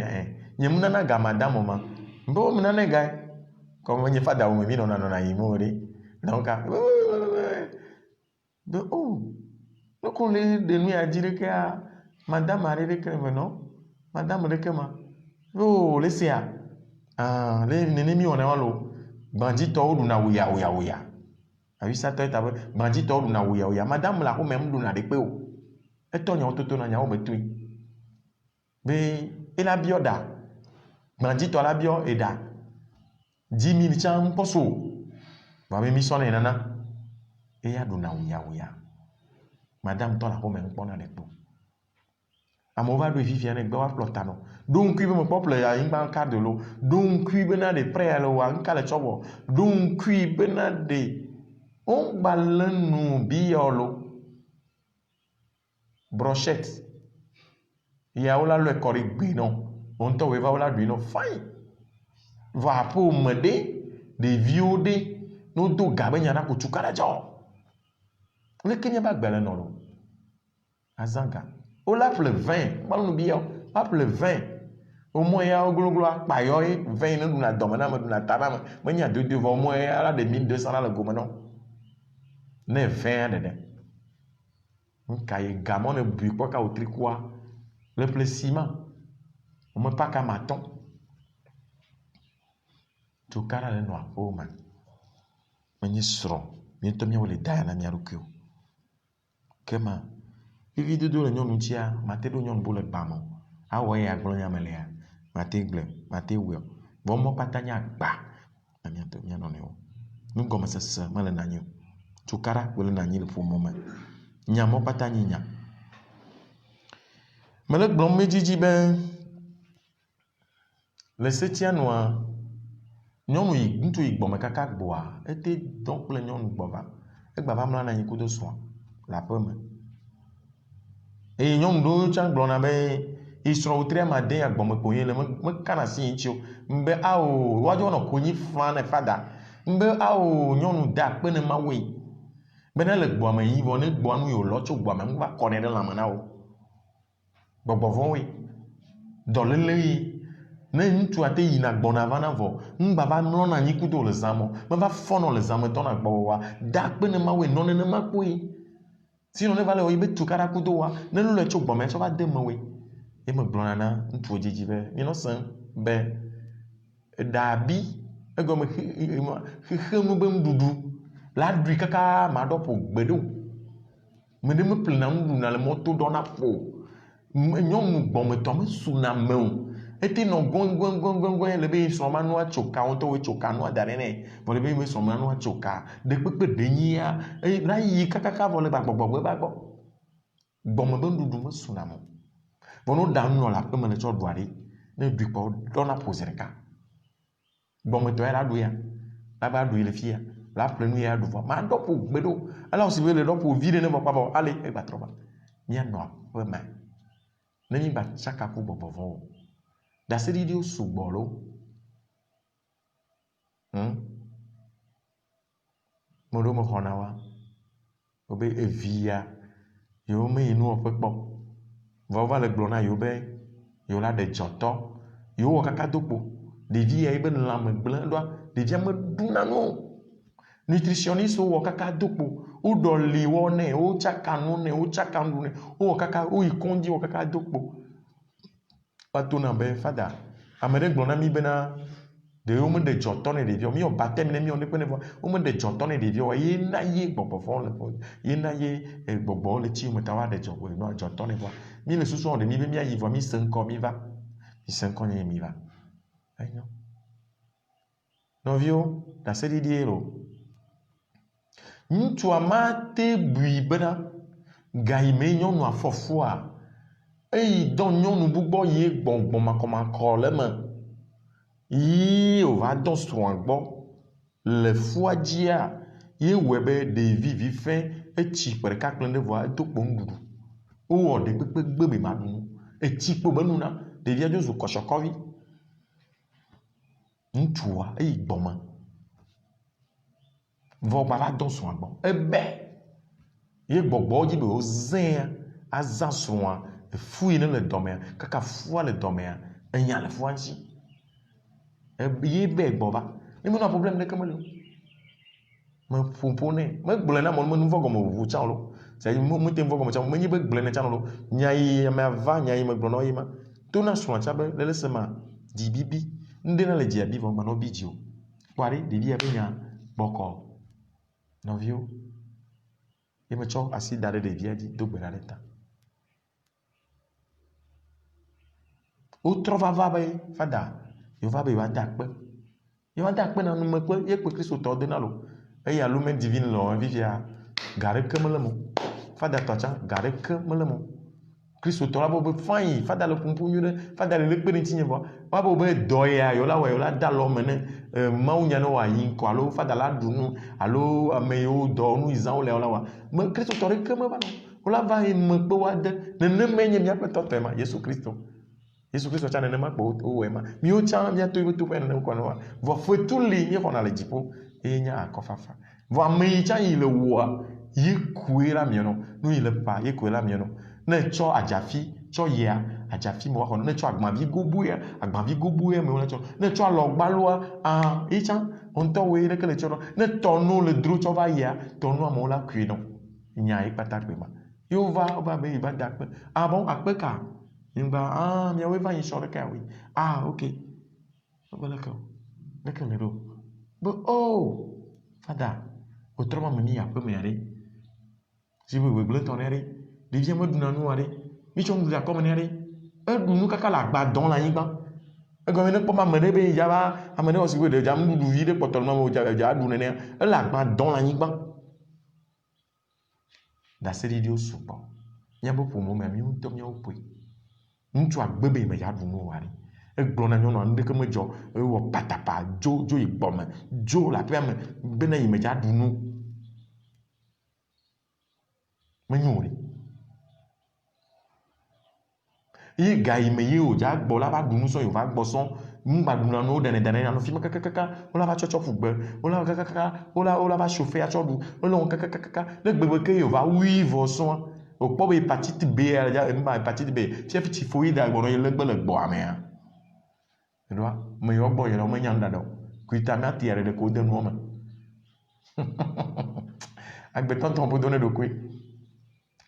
nye mu nana ga madame ma. Mbe wo me nana ga. Comme nye fada wo me mi nɔna yi mo ɖe. Donc be oh. Ne ko le de nu ya dzi ɖeke ya madame aɖe ɖeke me no. Madame ɖeke ma. Oh le sia. Ah le nene mi wona lo. Bandit to ɖuna wuya. Awisatɔ ta be bandit to ɖuna wuya. Madame la xome ɖuna ɖe kpe o. Etɔ nyawo toto na nyawo me toe. Be ela bio da. Bandit la bio eda. 10 000 cham poso. Ba be mi sone nana. Eya ɖuna wuya. Madame to la xome kpɔna ɖe kpe. Amewo va ɖo vivia ne gbe wa kplɔ no. Donc kui be me kpɔ ple ya ingba ka de lo. Donc kui be na de pre ya lo wa nka le tsɔbɔ. Donc kui be na de on gba le nu bi ya lo. Brochette. Ya wo la lo ekɔ ɖe gbe no. On to we va wo la ɖui no fine. Va po me de viwo de no do ga be nya na ko tuka la dzo. Le kenya ba gbe le no lo. Azanga. O la ple 20, malu bi yo, la ple 20. Au moins ya ogologolo akpa yo 20 ne duna dome na me duna tana me nya dodo va au moins ya la de 1200 la le gome no. Ne 20 de. Nka ye gamon ne bui kwa ka otri kwa. Le ple ciment. O me pa ka maton. To kara le no apo man. Menye sro, mi to mi wole da na mi arukio. Kema vivi dodo le nyɔnu tia, mate do nyɔnu bo le gbamo. Awɔ ya gblɔ nya me le ya. Mate gble, mate wɔ. Vɔ mo kpata nya gba. Na mi to mi anɔ ne wo. Nu gɔme sese me le na nyi. Tukara wo le na nyi le ƒomo me. Nya mo kpata nyi nya. Me le gblɔ me dzidzi be le setia noa nyɔnu yi ŋutsu yi gbɔme kaka gboa, ete dɔ kple nyɔnu gbɔva. Egba va mla na nyi kudo soa la aƒe me. Eye nyɔnu ɖewo tsã gblɔna be isrɔ̃ wotria ma de agbɔme konyi le me kana si ŋtsi o. Mbe ao woadzo nɔ konyi fã ne fada. Mbe ao nyɔnu da akpe ne mawoe. Bena le gbɔa me yi vɔ ne gbɔa nu yo lɔ tso gbɔa me va kɔnɛ ɖe lame na wo. Gbɔgbɔvɔwoe. Dɔléle yi. Ne ŋutsu ate yina gbɔna va na vɔ, ŋgba va mlɔna nyi kudo le zãmo, me va fɔnɔ le zãme tɔna gbɔwɔwa, da akpe ne mawoe nɔ nenema kpoe. Sinon ne va le wo be tukara kudo wa, ne nu le tso gbɔme tsɔ va de mewoe. E me gblɔna na ŋutsuwo dzidzi be mi nɔ se be dabi egɔme xexenu be nuɖuɖu la ɖui kaka ma ɖɔ ƒo gbe ɖo. Me ɖe me plena nuɖuna le mɔto ɖɔna ƒo. Nyɔnu gbɔmetɔ me suna me o. Ete nɔ gɔ̃ le be srɔ̃ ma nua tsoka ŋutɔ we tsoka nua da ɖe nɛ. Vɔ le be srɔ̃ ma nua tsoka de kpekpe de nyia la yi kakaka vɔ le ba gbɔgbɔ ba gbɔ. Gbɔme be nuɖuɖu me suna me. Vɔ no da nɔ la aƒe me le tsɔ ɖua ɖe. Ne ɖui kpɔ ɖɔna ƒo zi ɖeka. Gbɔmetɔ ya la ɖu ya. La ba ɖui le fia. La ƒle nu ya ɖu vɔ. Ma ɖɔ ƒo gbe ɖo. Ala si be le ɖɔ ƒo vi ɖe ne vɔ kpa vɔ ale egba trɔ ba. Mianɔ aƒe me. Ne mi ba tsaka ku gbɔgbɔvɔ. Daseɖiɖiwo sugbɔ lo. Moɖo me xɔna wa. O be evia yewo me yi nuwɔƒe kpɔ. Vɔ va le gblɔ na yewo be yewo la ɖe dzɔtɔ. Yewo wɔ kaka do kpo. Ɖevi ya be lãme gblẽ ɖoa. Ɖevia me ɖuna no. Nutritionniste wo wɔ kaka do kpo. Wo ɖɔli wɔ nɛ, wo tsaka nu nɛ, wo tsaka nu nɛ. Wo wɔ kaka, wo yi kɔndzi wɔ kaka do kpo. Va to na be fada. Ame ɖe gblɔ na mi bena ɖewo me ɖe dzɔtɔ ne ɖeviwo. Mi wɔ baptême ne mi wɔ ne ƒe ne vɔ. Wo me ɖe dzɔtɔ ne ɖeviwo. Ye na ye gbɔgbɔvɔ le fɔ. Ye na ye gbɔgbɔ le tsi me ta wa ɖe dzɔtɔ ne vɔ. Mi le susu ɖe mi be mi ayi vɔ mi se ŋkɔ mi va. Mi se ŋkɔ nye mi va. Enyo. Nɔviwo, daseɖiɖi lo. Ŋutsua ma te bui bena ga yi me nyɔnua fɔfua. Eyi dɔ nyɔnu bugbɔ ye gbɔngbɔn makɔmakɔ le me. Yi o va dɔ srɔ̃a gbɔ. Le foi dia, ye webe de vivi fin, et chi per kaklen de voix, et tout bon doudou. Ou de bebe madou. Et chi po benuna, de via de zo koshokovi. Ntua, et boma. Vos bala dans son bon. Eh ben, ye bobo di be ozin, azan soin, fouille dans le domaine, kaka foi le domaine, et y a le foi ici. Eh ye be boba. Et mon problème de comme le. Me pompone me gblena mo me nuvo gomo vu chalo sai mo tem vo gomo chalo me be gblena chalo nyai me va nyai me gblona yima to na so cha be le sema di bibi nde na le dia bi vo ma no bidio kwari de dia be nya boko no view e me cho asi dare de dia di do gbera leta o trova va be fada yo va be wa dakpe yo va dakpe na no me pe ye pe Kristo to de na lo et ya lumen divine lo vivia gare que me le mo fada tocha gare que me le mo Christo to la bo fain fada le pumpu nyune fada le pe nti nyevo wa bo be doya yo la da lo mene ma unya no wa yin ko alo fada la dunu alo ameyo do nu izan le la wa me Christo to re que me ba no o la va me pe wa de ne menye mi ape to tema Yesu Christo cha ne ma po o ema mi o cha mi ato to pe ne ko no vo fo tu li ni ko na le jipo enya akofafa vo me cha yi le wo yi kuera mi no no yi le pa yi kuera mi no na cho ajafi cho ya ajafi mo ko na cho agbavi gobu ya me wona cho na cho lo gbaloa ah icha on to we le kele cho na to no le dro cho va ya to no mo la kwi no nya yi patakpe ma yo va be ba dakpe ah bon akpe ka imba ah mi we va yi shore ka wi ah okay ba la ka na ka me ro but oh fada otroma meni akpe me ari si we gle ton ari de vient me duna nu ari mi chon dula comme ari e dunu kaka la gba don la yin gba e go me ne po ma me be ya ba amene o si we de jam du vi de potol ma mo ja du ne e la gba don la yin gba da se di o supo nya bo po mo me mi un to nya o pui ntu agbebe me ya du nu ari e gbo na nyono ande ke me jo e wo patapa jo igbo me jo la pe me be na yi me ja du nu me nyori yi ga yi me yi o ja gbo la ba du nu so yo va gbo son mu ba du na no de ne no fi me kaka o la ba chocho fugbe o la kaka o la ba chauffer a chodu o la kaka le gbegbe ke yo va vivre son o po be hepatite B ya ma hepatite B chef typhoïde agbo no le gbo amea ndo me yo gbo yo me nyanda do kuita na tiere de ko de no ma agbe tonton po donner do kwe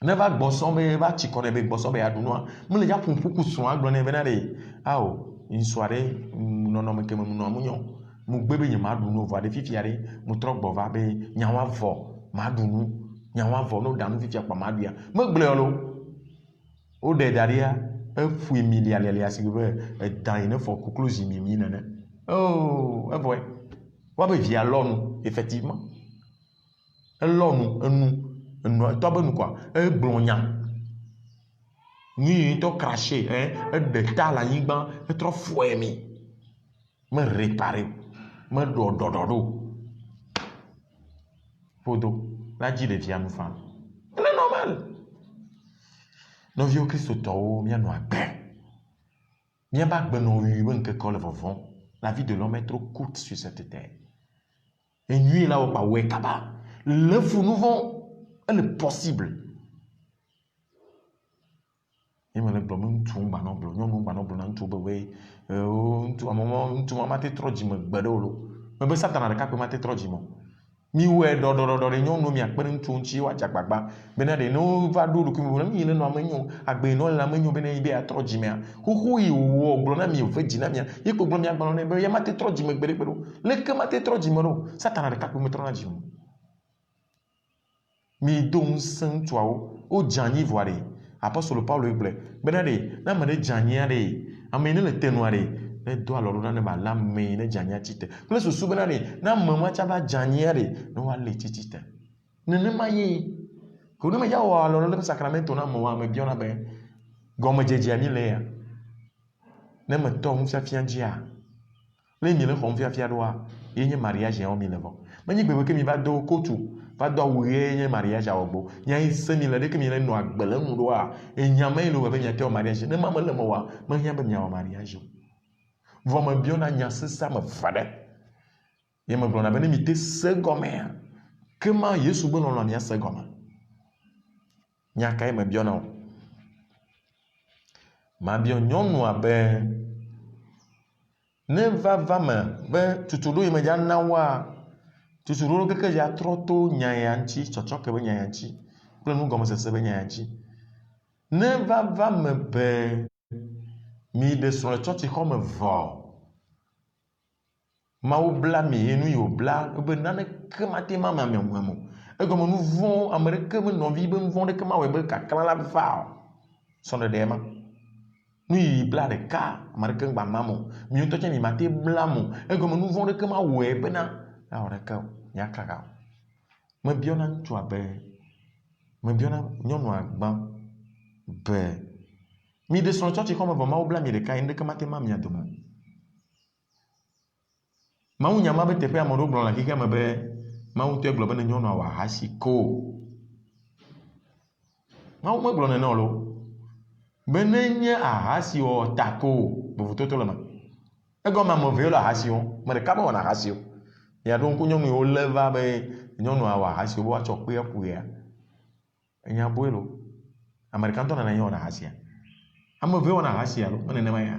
ne va gboson be va chi kone be gboson be adunu mo le ja pun puku sun agbo ne be na de ao une soirée non me ke mo no mo nyon mo gbe be nyama adunu va de fifiare mo trogbo va be nyawa vo ma adunu nyawa vo no danu fifia pa ma bia mo gble lo o de daria e fu emilia le asi be dan ine fo kuclose mi nana oh e boy wa be via lonu effectivement e lonu enu to be nu quoi e gblonya ni to cracher e de ta la yigban e tro fuemi me réparer me do podo la ji de via mu fa c'est normal no vieux Christ to mi anu agbe mi ba gbe no yu nke ko le vovon la vie de l'homme est trop courte sur cette terre et nuit là au pa we kaba le fou nous vont elle est possible et me le blom ntu ba no blom nyon ba no blom na ntu be we ntu amomo ntu ma te troji me gbedo lo me be satana de ka pe ma te troji mo mi we do de nyon no mi akpere ntu nchi wa jagbagba be na de no va do ku mi mi le no amenyo agbe no la amenyo be na ibe a troji me huhu yi wo blom na mi o fe jina mi e ko blom mi agba no ne be ya ma te troji me gbere le ke ma te troji me no satana de ka pe me trona ji mo mi don san tuao o jani voire apostole Paul ble benade na mane janiare amene le tenuare ne do aloro na ne ba la me ne jania tite le so su benade na mama cha ba janiare no wa le tite ne maye ko ne ma ya wa aloro le sacramento na mo wa me biona be gomo jeje ami le ya ne me to mu sa fianjia Les mille hom fia doa. Yenye mariage en 1000 ans. Mais ni bebe que mi va do kotu. Va do yenye mariage a obo. Nya ise mi le de que mi le no agbele mu doa. E nya me lo bebe nya te o mariage. Ne mama le mo wa. Me nya be nya o mariage. Vo me biona nya sesa me fade. Ye me blona bene mi te se gomea. Kema Yesu be lo nya se goma. Nya kai me biona o. Ma bion nyɔnu abe ne va me be tutuɖo yi me dza na woa tutuɖo keke dza trɔ to nya ya ŋuti tsɔtsɔke be nya ya ŋuti kple nugɔmesese be nya ya ŋuti ne va me be mi ɖe srɔ̃ le tsɔtsi xɔ me vɔ Mawu bla mi ye nu yi wòbla be naneke mate ma me mo egɔme nu vɔ̃ ame ɖeke be nɔvi be nu vɔ̃ ɖeke ma wɔe be kakla la va o sɔ ɖeɖe ma nu yi bla ɖeka ame ɖeke ŋgba ma mo mi ŋutɔ tsɛ mi mate bla mo egɔme nu vɔ̃ ɖeke ma wɔe bena awɔ ɖeke o nya kaka o mebiɔna ŋutsua be mebiɔna nyɔnua gbã be mi ɖe srɔ̃ tsɔtsi xɔ me vɔ Mawu bla mi ɖeka yi ŋɖeke mate ma mia dome Mawu nya ma be teƒe ame ɖewo gblɔ le xixea me be Mawu ŋutɔe gblɔ be ne nyɔnua wɔ ahasi ko Mawu megblɔ nene o lo be ne nye ahasi wɔ ta ko vovototo le me egɔme ame eve le ahasi wɔm me ɖeka be wɔna ahasi o ya ɖo ŋku nyɔnu yiwo lé va be nyɔnua wɔ ahasi wo woatsɔ kpe ƒoea enya boe lo ame ɖeka ŋutɔ nana nye wɔna ahasia ame eve wɔna ahasia lo nenema ya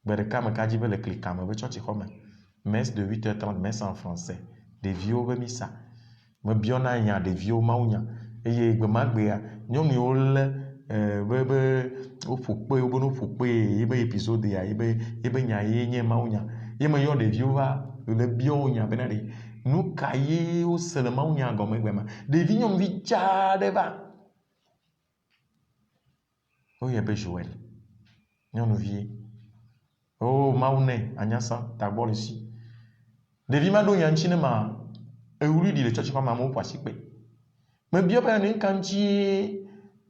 gbe ɖeka me kadzi be le klika me be tsɔtsi xɔ me messe de 8h30 messe en français ɖeviwo be misa me biɔna nya ɖeviwo Mawu nya eye gbe ma gbea nyɔnu yiwo lé be woƒo kpe wobe no ƒo kpe yebe episode ya yebe nya ye nye Mawu nya ye me yɔ ɖeviwo va le biɔ wo nya bena ɖe nu ka ye wose le Mawu nya gɔme gbe ma ɖevi nyɔnuvi dza ɖe va woyɛ be Joël nyɔnuvi oh Mawu nɛ anyasa tagbɔ le si ɖevi ma ɖo nya ŋuti ne ma ewuri ɖi le tsɔtsi xɔ me amewo ƒo asi kpe me biɔ be ne ka ŋuti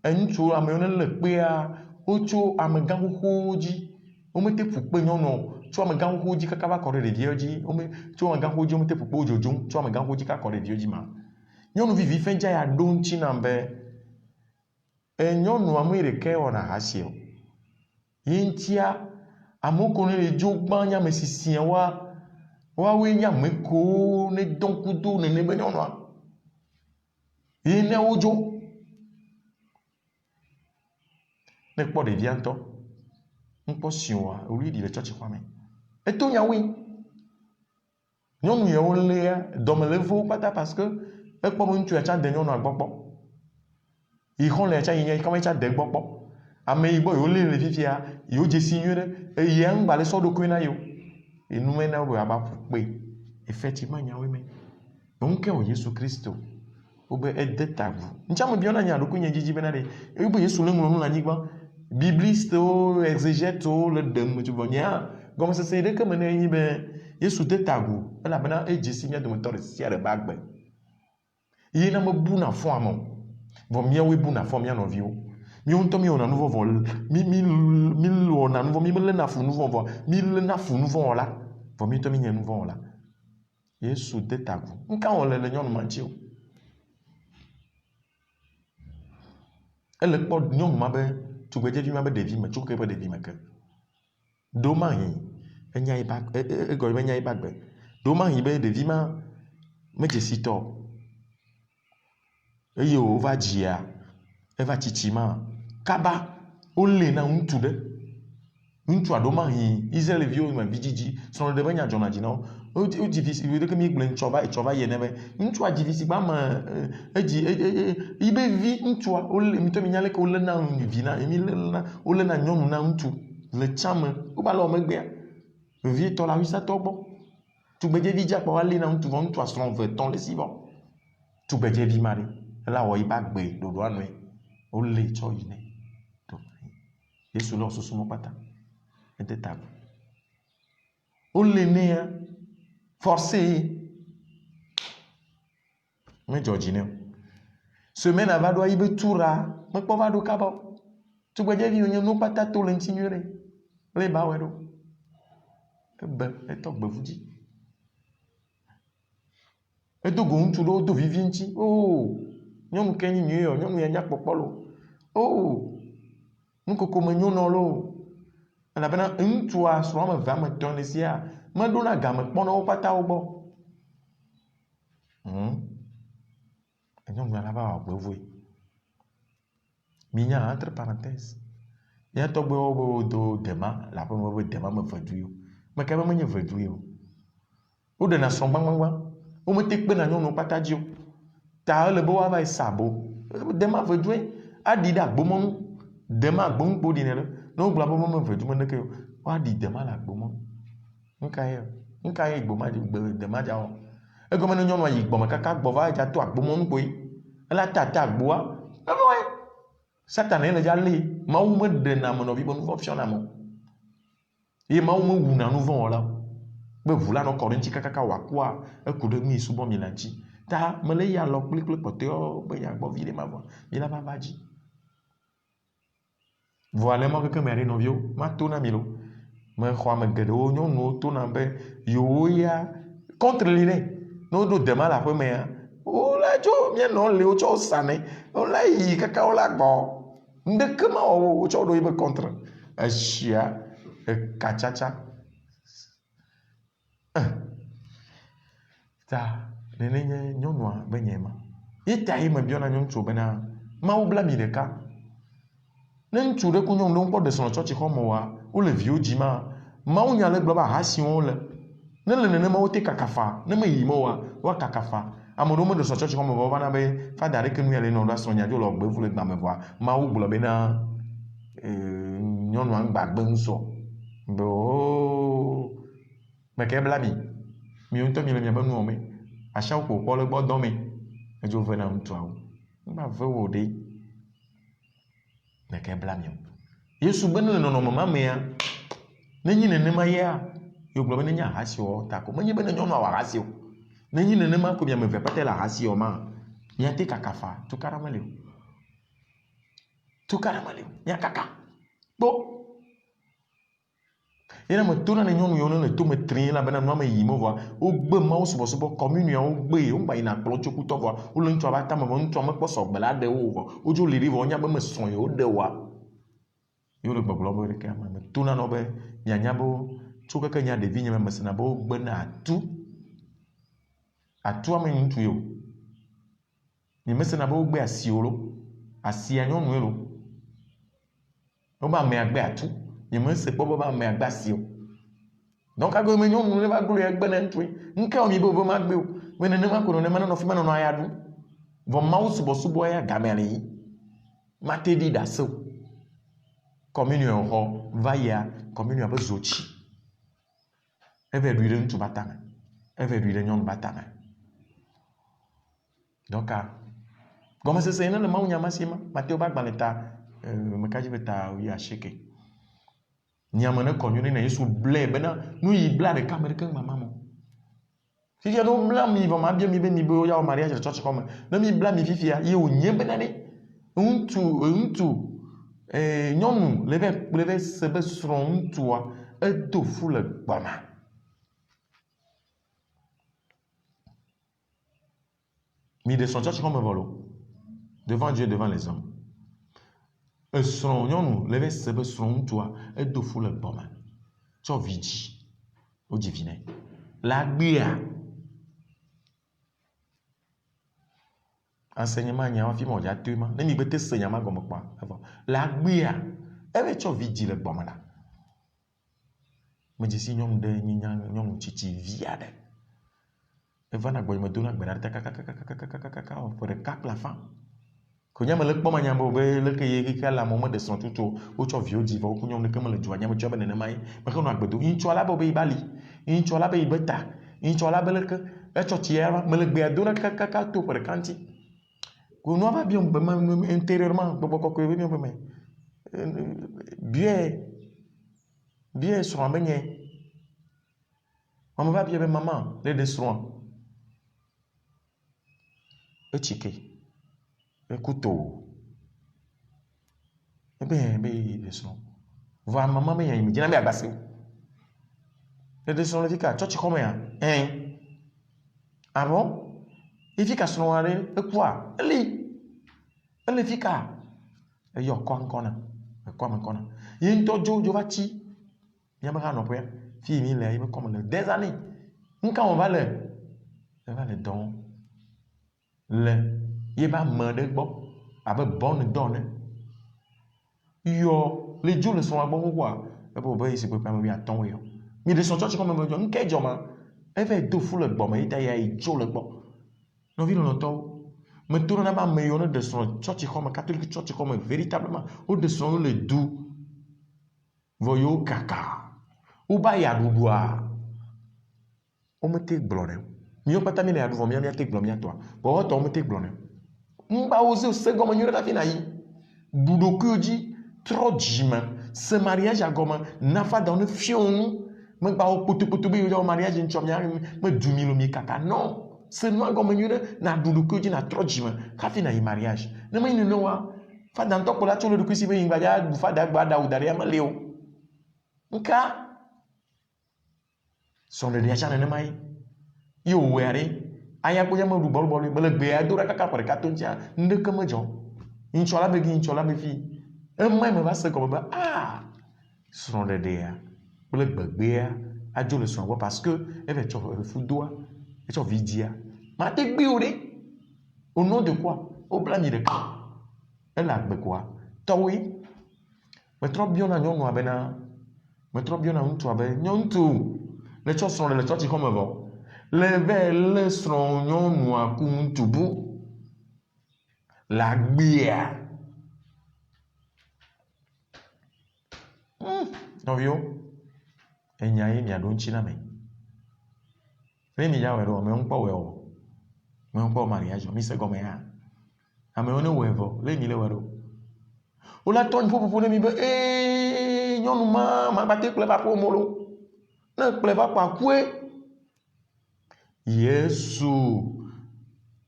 ŋutsu ame yiwo le kpea wotso amegã xoxowo dzi womete ƒo kpe nyɔnu tso amegã xoxowo dzi kaka va kɔ ɖe ɖeviwo dzi tso amegã xoxowo dzi womete ƒo kpe wo dzodzom tso amegã xoxowo dzi kaka kɔ ɖe ɖeviwo dzi ma nyɔnuvi vifɛ dza ya ɖo ŋuti na be nyɔnu ame ɖeka wɔna ahasi o ye ŋutia amewo ko ne le dzo gbã nya ame sisia woawoe nye ame kewo ne dɔ kudo nene be nyɔnua ye ne wodzo ne kpɔ ɖevia ŋutɔ ŋkpɔ sioa wòli ɖi le tsɔtsi xɔa me eto nyawoe nyɔnu yawo léa dɔme le vo kpata parce que ekpɔ be ŋutsu ya tsa de nyɔnua gbɔ kpɔ yi xɔ le ya tsa yi nya kama tsa de gbɔ kpɔ ame yi gbɔ yiwo lé le fifia yiwo dze si nyuie ɖe eye ŋgba le sɔ ɖokui na yiwo enume na wo be aba ƒo kpe effectivement nyawoe me ŋke o Yesu Kristo wobe ede tagu ntsa me biɔna nya ɖokui nye dzidzi bena ɖe ebe Yesu le ŋlɔ nu le anyigba biblistewo exégètewo le ɖem tu vɔ nya gɔmesese ɖeke me ne enyi be Yesu de tagu elabena edze si mia dometɔ ɖe sia ɖe be agbe ye na mebuna fɔ ame vɔ miawoe buna fɔ mia nɔviwo míawo ŋutɔ míwɔna nu vɔ vɔ mi lɔna nu vɔ mi melena fu nu vɔ vɔ mi lena fu nu vɔ la vɔ mi ŋutɔ mi nye nu vɔ la Yesu de tagu ŋka wɔ le nyɔnu ma ŋuti o ele kpɔ nyɔnu ma be tugbedzevi ma be ɖevi me tso ke be ɖevi me ke do ma hi enya yi ba egɔ be nya yi ba gbe do ma hi be ɖevi ma me dze si tɔ eye wova dzia eva tsitsi ma kaba wole na ŋutsu ɖe ŋutsua ɖo ma hi Israelviwo me vidzidzi srɔ̃ ɖe be nya dzɔna dzi na wo wodzi vi si ɖeke mi gblẽ tsɔ va yie ne be ŋutsua dzi vi si gba me edzi yi be vi ŋutsua wole mi to mi nya leke wole na vi na mi wole na nyɔnu na ŋutsu le tsã me wo ba le o megbea vi tɔ la wisatɔ gbɔ tugbedzevi dzakpɔ wa le na ŋutsu vɔ ŋutsua srɔ̃ ve tɔn le si vɔ tugbedzevi ma ɖe ela wɔ yi ba gbe ɖoɖoa nɔe wole tsɔ yi ne to Yesu le susu mo kpata ede tagu wole nea forcé me dzɔdzi ne semaine ava ɖo ayi be tura mekpɔ va ɖo kaba tugbedzevi nye no kpata to le ŋuti nyuie ɖe le ba wɔe ɖo et to gbe vuji. Et do go ŋutsu ɖewo do vivi ŋuti. Oh, nyɔnu ke nyi nyuie o, nyɔnu ya nya kpɔkpɔ lo. Oh, nukoko me nyo nɔ lo. Elabena ŋutsua srɔ̃ ame eve ame etɔ̃ le sia meɖona game kpɔna wo kpata wo gbɔ. Nyɔnu la va wɔ gbevoe. Minya entre parenthèse. Mía tɔgbewo be wodo dema le aƒeme be dema me vedui o. Meke be menye vedui o. Wo ɖena srɔ̃ gbagbagba. Wo mete kpena nyɔnuwo kpata dzi o. Ta ele be woava yi sa abo. Dema vedui aɖi ɖe agbomɔnu. Dema agbomɔ kpo ɖi ne ɖe. Ne wo gblɔ be meme vedui me neke o. Woaɖi dema le agbomɔnu. Nuka ye dema dza wɔ? Egome ne nyɔnua yi gbɔme kaka gbɔ va dza to agbomɔnu kpoe. Ela ta agboa. Satana le dza lé. Mawu me ɖena amenɔvi be nu vɔ̃ fiɔna me. Ye Mawu me wuna nu vɔ̃ wɔla. Be ʋu la nɔ kɔ ɖe ŋuti kaka wòakua eku ɖe mi subɔ mi la ŋuti. Ta me le ya lɔ kple kpɔtɔewo be yeagbɔ vi ɖe ma vɔ. Mi la va dzi. Vɔa le ma keke mea ɖe nɔviwo ma to na mi lo. Me xɔ ame geɖewo nyɔnuwo to na be yewo ya contre li ne. Ne woɖo dema le aƒe mea, wola tso mienɔ le wotsɔ sanɛ. Wola yi kaka wola gbɔ. Ndeke ma wɔwɔ wotsɔ ɖo yibe contre. Eshia ekatsatsa. Ta nenye nyɔnua be nye ma. Eta ye me biɔna nyɔnu bena Mawu bla mi ɖeka. Ne ŋutsu ɖe ku nyɔnu ɖe ŋkpɔ ɖe srɔ̃ tsɔtsi xɔme wa, wo le viwo dzi ma. Mawu nya le gblɔ be ahasiwo le. Ne le nenema wo te kakafa, ne me yi me wa, wa kakafa. Ame ɖewo me ɖe srɔ̃ tsɔtsi xɔme va vana be fada ɖeke nu ya le nɔ ɖa srɔ̃ nya dzo le gbevu le gbame vɔa. Mawu gblɔ bena nyɔnua ŋgbagbe ŋusɔ. Be o meke bla mi. Mi ŋutɔ mi le miabe nuwɔ me. Asiawo kpo kpɔ le gbɔ dɔ me. Edzo ve na ŋutsuawo. Ŋgba ve wo ɖe. Meke bla mi o. Yesu be ne le nɔnɔme ma mea, ne nyi nenema ya, yo gblɔ be ne nye ahasi wɔ ta ko. Menye be ne nyɔnua wɔ ahasi o. Ne nyi nenema ko mi ame eve pɛtɛ le ahasi wɔ ma, miate kakafa, tukaɖa mele o. Tukaɖa mele o. Mia kaka. Kpo. Yena me to na ne nyɔnu yiwo ne le to me tri la bena nua me yi me vɔa, wo gbe Mawu subɔsubɔ communion wo gbe, wo gba yina kplɔ tso kutɔ vɔa, wo le ŋutsua ba tame vɔ ŋutsua me kpɔ sɔgbe la ɖe wo vɔ. Wo dzo li ɖi vɔ wonya be me srɔ̃ ye wo ɖe woa. Yo le gbɔgblɔ be ɖeke ama me to na no be mianya be tso keke nya ɖevi nye me sena be wo gbe na atu. Atua me ŋutsu yo. Nye me sena be wo gbe asiwo lo. Asia nyɔnu ye lo. Wo ba ame agbe atu. Nye me se kpɔ be ame agbe asio. Donc agbe me nyɔnu ne va glo ya gbe na ŋutsue. Nke o mi be ma gbe o. Me nenema ko ne ma nɔ fi ma nɔ aya ɖu. Vɔ Mawu subɔsubɔ ya game ale yi. Ma te ɖi ɖase o. Communion xɔ va ya, communion be zotsi. Eve ɖui ɖe ŋutsu ba tame. Eve ɖui ɖe nyɔnu ba tame. Donc gɔmesese ne le Mawu nya ma si ma. Mateo ba gbalẽ ta mekaji be ta wi ashike. Nyame ne kɔ nyuie ne Yesu blɛ bena nu yi bla ɖeka me ɖeke mama mo. Fifia no bla mi vɔ ma bia mi be mi be ya o mariage le tsɔtsi xɔme. Ne mi bla mi fifia ye o nye bena ne ŋutsu nyɔnu leve se be srɔ̃ ŋutsua edo fu le gbɔma. Mi de srɔ̃ tsɔtsi xɔme vɔ lo. Devant Dieu, devant les hommes. Srɔ̃ nyɔnu leve se be srɔ̃ ŋutsua edo fu le gbɔma. Tsɔ vidzi. O dzi vi nɛ. La gbea. Enseignement nya fi mo dza to ma. Ne mi be te se nya ma gɔme kpa. La gbea. Eve tsɔ vidzi le gbɔma la. Me dzi si nyɔnu ɖe nyɔnu tsitsi vi aɖe. Eva na gbɔ me do na gbe ɖa kaka o ƒe ɖeka kple afã. Ko nya me le kpɔ ma nya be leke ye keke la mo me de srɔ̃ tutu wo tsɔ viwo dzi vɔ wo nyɔnu ke me le dzua nya me tsɔ be nenema ye. Me ke no agbedo. Ŋutsua la be bali. Ŋutsua la be yi be ta. Ŋutsua la be leke etsɔ tsi ya me le gbea do na kaka to ƒe ɖeka ŋuti. Ko no va bi be ma intérieurement gbɔgbɔ kɔkɔe be mi be me. Bien srɔ̃ be nye. Mama va bi be maman le de srɔ̃. Etsike. Ekuto. Ebe de srɔ̃. Vɔ mama be nye me dzina be agbase. Le descend le fika, tu combien? Hein? Ah bon? Il fika son aller, le quoi? Le fika. Et yo, quoi encore? Quoi encore? Il y a une tojo, je vais ti. Il y a un grand employé. Fille, il est comme des années. Quand on va le don. Il y a pas de bon. Avec bonne donne. Yo, les jours ne sont pas bons quoi. Et pour voir ici, pour pas me mettre à ton yo. Mais de son church comme me dit, qu'est-ce que elle fait deux fous le bon, mais il t'a y a le bon. Non, il l'entend. Mais tout le monde me yonne de son church comme catholique church comme véritablement. Ou de son le doux. Voyons caca. Ou ba ya doudoua. On me tek blonné. Mieux pas tamine à douveau, mieux tek blonné à toi. Bon, on me tek blonné. Mba osé au second manière de la fin. Doudo que dit. Trop jima. Ce mariage a gomme n'a pas dans le fion. Mais pas au potu au mariage in chomia me dumilo mi kaka. Non. Ce noir gomme n'a doudo que dit n'a trop jima. Kafi na mariage. Ne me ne wa. Fa dans to kola cholo de kusi be ingbaja bu fa da gba da udari ama leo. Nka. Son le dia chana ne mai. Yo were. Aya ko yama du bol bol be le gbe adora kaka por katonja. Nde kama jon. Inchola be gi inchola be fi. Un mois me va se comme ah son de dia pour le bébé a Dieu le son parce que elle va te foudoir et tu vidia ma te biure au nom de quoi au blâme de quoi elle a be quoi toi oui mais trop bien na nyon abena mais trop bien na untu abe nyon tu les choses sont les choses comme vont les belles sont nyon noa kuntubu la gbia. Novio, enyai mi adon china me. Le mi ya wero me unpo we o. Me unpo mariage mi se gome ya. Ame one wevo, le mi le wero. O la ton pou ne mi be nyonu ma ba te ple ba po molo. Na ple ba pa kwe. Yesu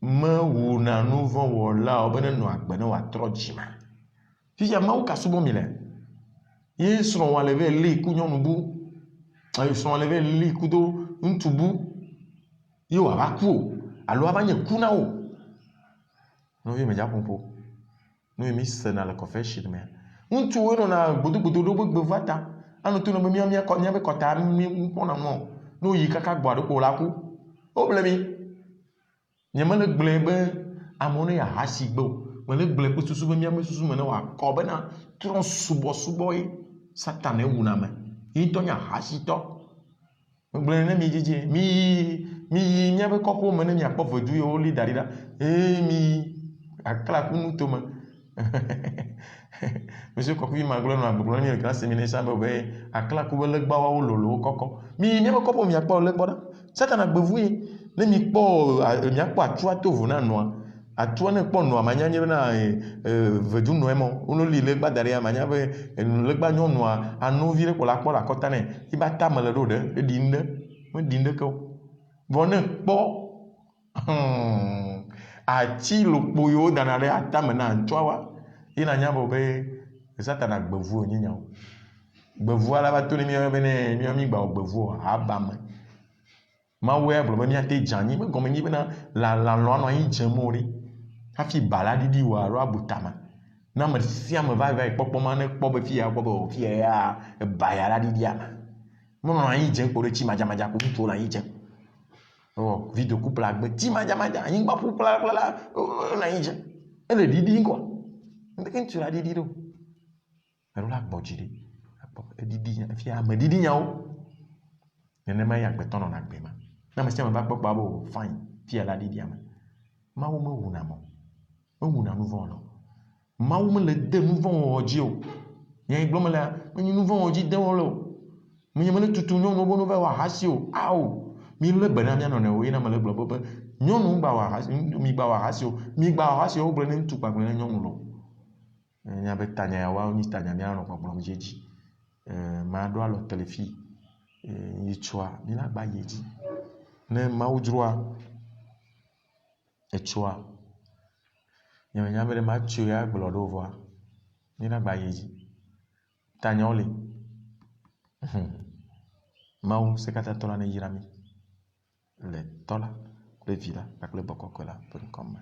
me wu na nouveau wola obene no agbe na wa trojima. Fi ya ma u kasubo mi le. Ils sont enlevés les coups bu. Ils sont enlevés les coups d'eau, un tubu. Yo abaku. Alors avant y kuna o. Nous y meja pompo. Nous y mis na la coffee shit me. Un tuwe no na budu do bevata. Anu tu no mi mi ko nya be kota mi pona mo. No yi kaka gbado ko la ku. O blemi. Nyama le gblebe amone ya hasigbo. Me le gblebe susu be mi susu me na wa ko be na tron subo yi. Satan est uname. Il tonya hasito. Mblene mi jiji mi nyabe kopo mene mi akpo vodu yo li darida. Mi akla kunu toma. Monsieur Kofi Maglo na buglo mi grand séminaire ça be akla ku le gba wa lolo koko. Mi nyabe kopo mi akpo le gboda. Satan agbevu yi ne mi kpo mi akpo atua to vuna noa. Atua ne kpo noa manya nyebe na vedu noemo uno li le gba daria manya be le gba nyonoa anu vire ko la kpo la kota ne iba ta mele do de dinde ko vone kpo ati lo kpo yo dana le ata me na ntwa wa ina nya bo be Satan gbevu onyinya o gbevu ala ba to ni mi be ne mi gba gbevu abame ma we blo mi ate janyi me gomi ni be na la lo no yin jemori hafi baladi wa ro abutama na me fia me vai popo ma ne kpo be fia kpo be fia ya ba ya la di ama mo no yin je ko re chi maja ko tu la yin je oh video couple la gbe ti maja yin gba couple la na yin je ele didi quoi ndeke tu la didi do pero la gbojide didi fia me didi nya o ne ma ya gbe tono na gbe ma na me se me ba popo abo fine fia la didi ama ma wo me wu na mo on a nouveau là maou me le nouveau audio y'a iglo me la me nouveau audio de wolo me me le tutu nyon no bono va wa hasio au mi le bana mi no ne o ina me le glo bo nyon no ba wa hasio mi ba wa hasio o ble ne tu pa ble nyon lo nya be tanya ya wa ni tanya mi ano pa blo jeji ma do alo telefi yi chwa mi la ba yeji ne maou droit et chwa nyamere ma tio ya gblodo voa ni na gba yeji tanyoli Maou, c'est qu'à tola ne yirami. Le tola, le vila, avec le boko kola, pour comme.